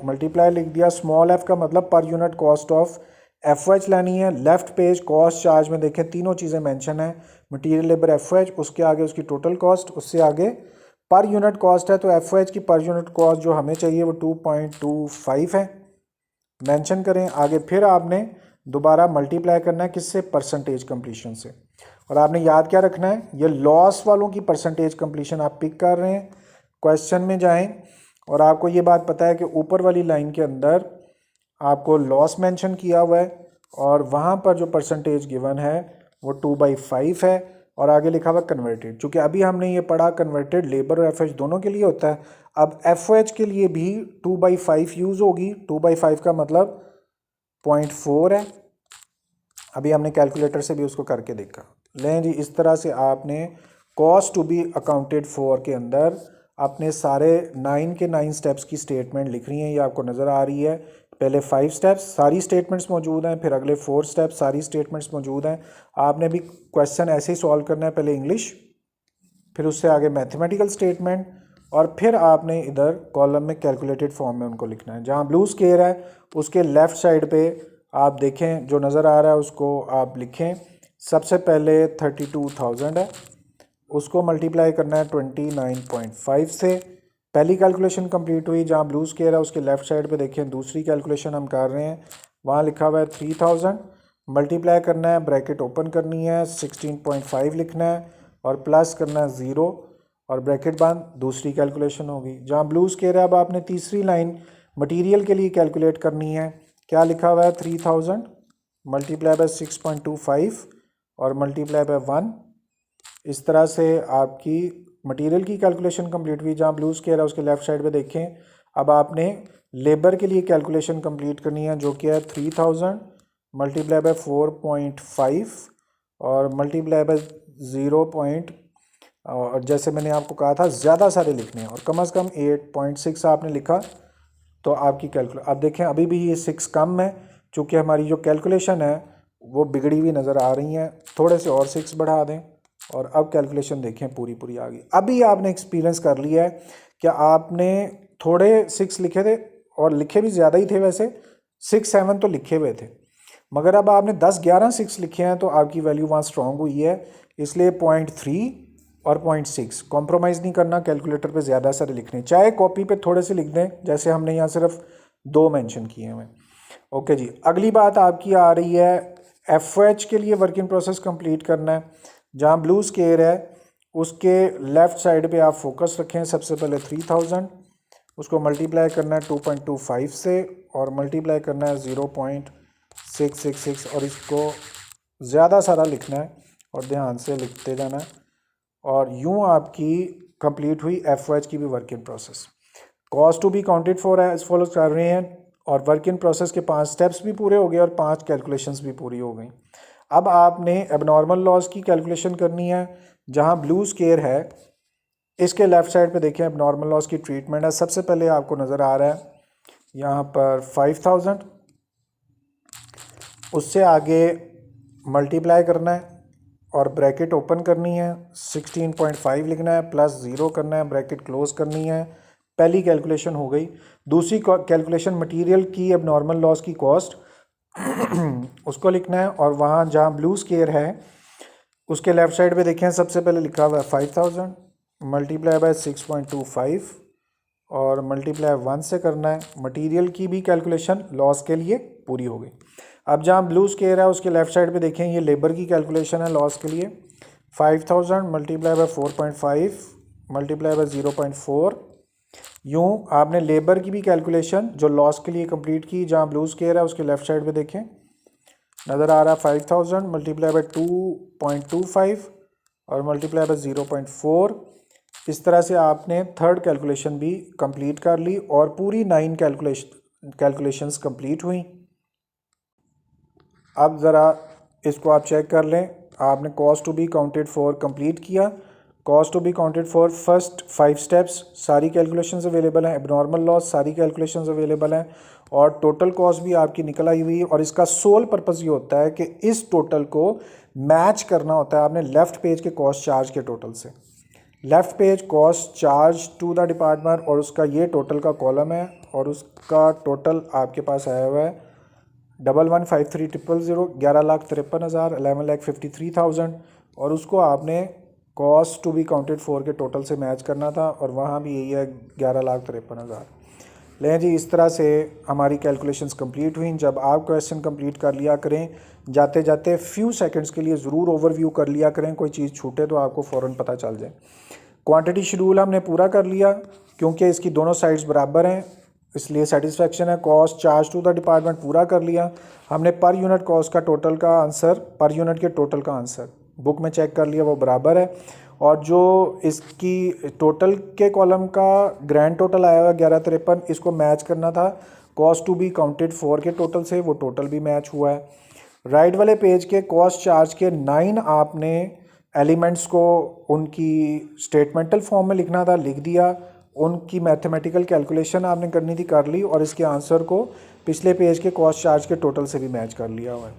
मल्टीप्लाई लिख दिया। स्मॉल एफ का मतलब पर यूनिट कॉस्ट ऑफ एफओएच लानी है। लेफ़्ट पेज कॉस्ट चार्ज में देखें तीनों चीज़ें मेंशन है, मटेरियल लेबर एफओएच, उसके आगे उसकी टोटल कॉस्ट, उससे आगे पर यूनिट कॉस्ट है। तो एफओएच की पर यूनिट कॉस्ट जो हमें चाहिए वो 2.25 है, मेंशन करें। आगे फिर आपने दोबारा मल्टीप्लाई करना है, किससे, परसेंटेज कंप्लीशन से। और आपने याद क्या रखना है, ये लॉस वालों की परसेंटेज कंप्लीशन आप पिक कर रहे हैं। क्वेश्चन में जाएं, और आपको ये बात पता है कि ऊपर वाली लाइन के अंदर आपको लॉस मेंशन किया हुआ है, और वहाँ पर जो परसेंटेज गिवन है वो 2/5 है, और आगे लिखा हुआ कन्वर्टेड। चूँकि अभी हमने ये पढ़ा कन्वर्टेड लेबर और एफएच दोनों के लिए होता है, अब एफएच के लिए भी 2/5 यूज़ होगी। 2/5 का मतलब 0.4 है। अभी हमने कैलकुलेटर से भी उसको करके देखा। लें जी, इस तरह से आपने cost to be accounted for के अंदर अपने सारे 9 के 9 स्टेप्स की स्टेटमेंट लिख रही हैं, ये आपको नज़र आ रही है। पहले 5 स्टेप्स सारी स्टेटमेंट्स मौजूद हैं, फिर अगले 4 स्टेप्स सारी स्टेटमेंट्स मौजूद हैं। आपने भी क्वेश्चन ऐसे ही सॉल्व करना है, पहले इंग्लिश, फिर उससे आगे मैथमेटिकल स्टेटमेंट, और फिर आपने इधर कॉलम में कैलकुलेटेड फॉर्म में उनको लिखना है। जहाँ ब्लू स्केयर है उसके लेफ़्ट साइड पे आप देखें, जो नज़र आ रहा है उसको आप लिखें। सबसे पहले 32,000 है, उसको मल्टीप्लाई करना है 29.5 से। पहली कैलकुलेशन कंप्लीट हुई। जहाँ ब्लू स्केयर है उसके लेफ़्ट साइड पे देखें दूसरी कैलकुलेशन हम कर रहे हैं, वहाँ लिखा हुआ है 3000, मल्टीप्लाई करना है, ब्रैकेट ओपन करनी है, 16.5 लिखना है और प्लस करना है 0 और ब्रैकेट बंद, दूसरी कैलकुलेशन होगी। जहाँ ब्लू स्केयर है अब आपने तीसरी लाइन मटेरियल के लिए कैलकुलेट करनी है। क्या लिखा हुआ है, 3000 मल्टीप्लाई बाय 6.25 और मल्टीप्लाई बाय 1। इस तरह से आपकी मटेरियल की कैलकुलेशन कंप्लीट हुई। जहाँ ब्लू स्केयर है उसके लेफ़्ट साइड पे देखें, अब आपने लेबर के लिए कैलकुलेशन कंप्लीट करनी है, जो कि है 3000 मल्टीप्लाई बाय 4.5 और मल्टीप्लाई बाय 0. और जैसे मैंने आपको कहा था ज़्यादा सारे लिखने हैं, और कम से कम 8.6 आपने लिखा तो आपकी कैलकुलेशन। अब देखें अभी भी ये 6 कम है, चूँकि हमारी जो कैलकुलेशन है वो बिगड़ी हुई नज़र आ रही हैं। थोड़े से और 6 बढ़ा दें, और अब कैलकुलेशन देखें पूरी आ गई। अभी आपने एक्सपीरियंस कर लिया है कि आपने थोड़े 6 लिखे थे, और लिखे भी ज़्यादा ही थे वैसे, 6-7 तो लिखे हुए थे, मगर अब आपने 10-11 6 लिखे हैं तो आपकी वैल्यू वहाँ स्ट्रॉन्ग हुई है। इसलिए 0.3 और 0.6 कॉम्प्रोमाइज़ नहीं करना, कैलकुलेटर पे ज़्यादा सारे लिखने, चाहे कॉपी पे थोड़े से लिख दें, जैसे हमने यहाँ सिर्फ 2 मेंशन किए हैं। ओके जी, अगली बात आपकी आ रही है एफओएच के लिए वर्किंग प्रोसेस कंप्लीट करना है। जहाँ ब्लू स्केयर है उसके लेफ़्ट साइड पे आप फोकस रखें। सबसे पहले 3000, उसको मल्टीप्लाई करना है 2.25 से और मल्टीप्लाई करना है 0.666, और इसको ज़्यादा सारा लिखना है और ध्यान से लिखते जाना है। और यूँ आपकी कंप्लीट हुई एफओएच की भी working process. Cost to be counted for as follows कर रहे हैं। और वर्क इन प्रोसेस के 5 स्टेप्स भी पूरे हो गए और 5 कैलकुलेशंस भी पूरी हो गई। अब आपने एबनॉर्मल लॉस की कैलकुलेशन करनी है। जहां ब्लू स्केयर है इसके लेफ़्ट साइड पे देखें एबनॉर्मल लॉस की ट्रीटमेंट है। सबसे पहले आपको नज़र आ रहा है यहाँ पर 5000, उससे आगे मल्टीप्लाई करना है और ब्रैकेट ओपन करनी है, 16.5 लिखना है, प्लस 0 करना है, ब्रैकेट क्लोज करनी है। पहली कैलकुलेशन हो गई। दूसरी कैलकुलेशन मटेरियल की एबनॉर्मल लॉस की कॉस्ट उसको लिखना है और वहाँ जहाँ ब्लू स्केयर है उसके लेफ़्ट साइड पे देखें सबसे पहले लिखा हुआ है 5000 मल्टीप्लाई बाय 6.25 और मल्टीप्लाई 1 से करना है। मटेरियल की भी कैलकुलेशन लॉस के लिए पूरी हो गई। अब जहाँ ब्लू स्केयर है उसके लेफ़्ट साइड पे देखें ये लेबर की कैलकुलेशन है लॉस के लिए। 5000 मल्टीप्लाई बाय 4.5 मल्टीप्लाई बाय 0.4। यूँ आपने लेबर की भी कैलकुलेशन जो लॉस के लिए कंप्लीट की। जहाँ ब्लू स्केयर है उसके लेफ़्ट साइड पे देखें नज़र आ रहा है 5000 मल्टीप्लाई बाय 2.25 और मल्टीप्लाई बाय 0.4। इस तरह से आपने थर्ड कैलकुलेशन भी कंप्लीट कर ली और पूरी 9 कैलकुलेशंस कंप्लीट हुई। अब ज़रा इसको आप चेक कर लें। आपने cost to be counted for complete किया। Cost to be counted for first 5 steps सारी कैलकुलेशंस अवेलेबल हैं। एबनॉर्मल लॉस सारी कैलकुलेशंस अवेलेबल हैं और टोटल कॉस्ट भी आपकी निकल आई हुई है। और इसका सोल पर्पस ये होता है कि इस टोटल को मैच करना होता है आपने लेफ़्ट पेज के कॉस्ट चार्ज के टोटल से। Left page cost charge to the department और उसका ये टोटल का कॉलम है और उसका टोटल आपके पास आया हुआ है 1153,000 11,53,000 11,53,000 और उसको आपने cost to be counted for के टोटल से मैच करना था और वहाँ भी यही है 11,53,000। लें जी, इस तरह से हमारी कैलकुलेशंस कंप्लीट हुई। जब आप क्वेश्चन कंप्लीट कर लिया करें जाते जाते फ्यू सेकंड्स के लिए ज़रूर ओवरव्यू कर लिया करें, कोई चीज़ छूटे तो आपको फ़ौरन पता चल जाए। क्वांटिटी शेड्यूल हमने पूरा कर लिया क्योंकि इसकी दोनों साइड्स बराबर हैं इसलिए सेटिस्फेक्शन है। Cost charge to the department पूरा कर लिया हमने। पर यूनिट कॉस्ट का टोटल का आंसर पर यूनिट के टोटल का आंसर बुक में चेक कर लिया वो बराबर है। और जो इसकी टोटल के कॉलम का ग्रैंड टोटल आया हुआ 1153 इसको मैच करना था cost to be counted for के टोटल से, वो टोटल भी मैच हुआ है। राइट वाले पेज के कॉस्ट चार्ज के 9 आपने एलिमेंट्स को उनकी स्टेटमेंटल फॉर्म में लिखना था, लिख दिया। उनकी मैथमेटिकल कैलकुलेशन आपने करनी थी, कर ली और इसके आंसर को पिछले पेज के कॉस्ट चार्ज के टोटल से भी मैच कर लिया हुआ है।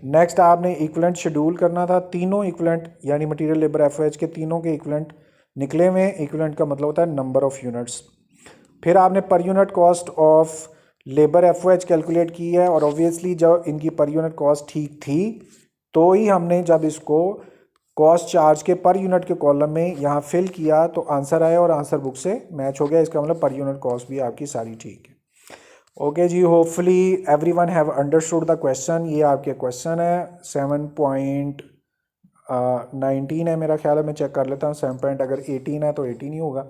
नेक्स्ट आपने इक्विवेलेंट शेड्यूल करना था। तीनों इक्विवेलेंट यानी मटेरियल लेबर एफओएच के तीनों के इक्विवेलेंट निकले हुए हैं। इक्विवेलेंट का मतलब होता है नंबर ऑफ़ यूनिट्स। फिर आपने पर unit cost of labour FOH calculate की है और ऑब्वियसली जब इनकी पर यूनिट कॉस्ट ठीक थी तो ही हमने जब इसको कॉस्ट चार्ज के पर यूनिट के कॉलम में यहाँ फिल किया तो आंसर आया और आंसर बुक से मैच हो गया। इसका मतलब पर यूनिट कॉस्ट भी आपकी सारी ठीक है। ओके जी, hopefully everyone have understood the question. ये आपके क्वेश्चन है 7.19 है मेरा ख्याल है, मैं चेक कर लेता हूँ। 7 अगर 18 है तो 18 ही होगा।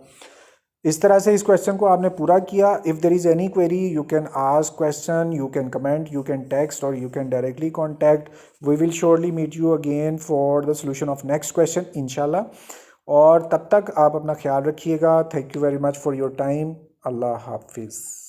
इस तरह से इस क्वेश्चन को आपने पूरा किया। If there is any query you can ask question, you can comment, you can text और you can directly contact. We will surely meet you again for the solution of next question इंशाल्लाह। और तब तक आप अपना ख्याल रखिएगा। Thank you very much for your time. अल्लाह हाफिज़।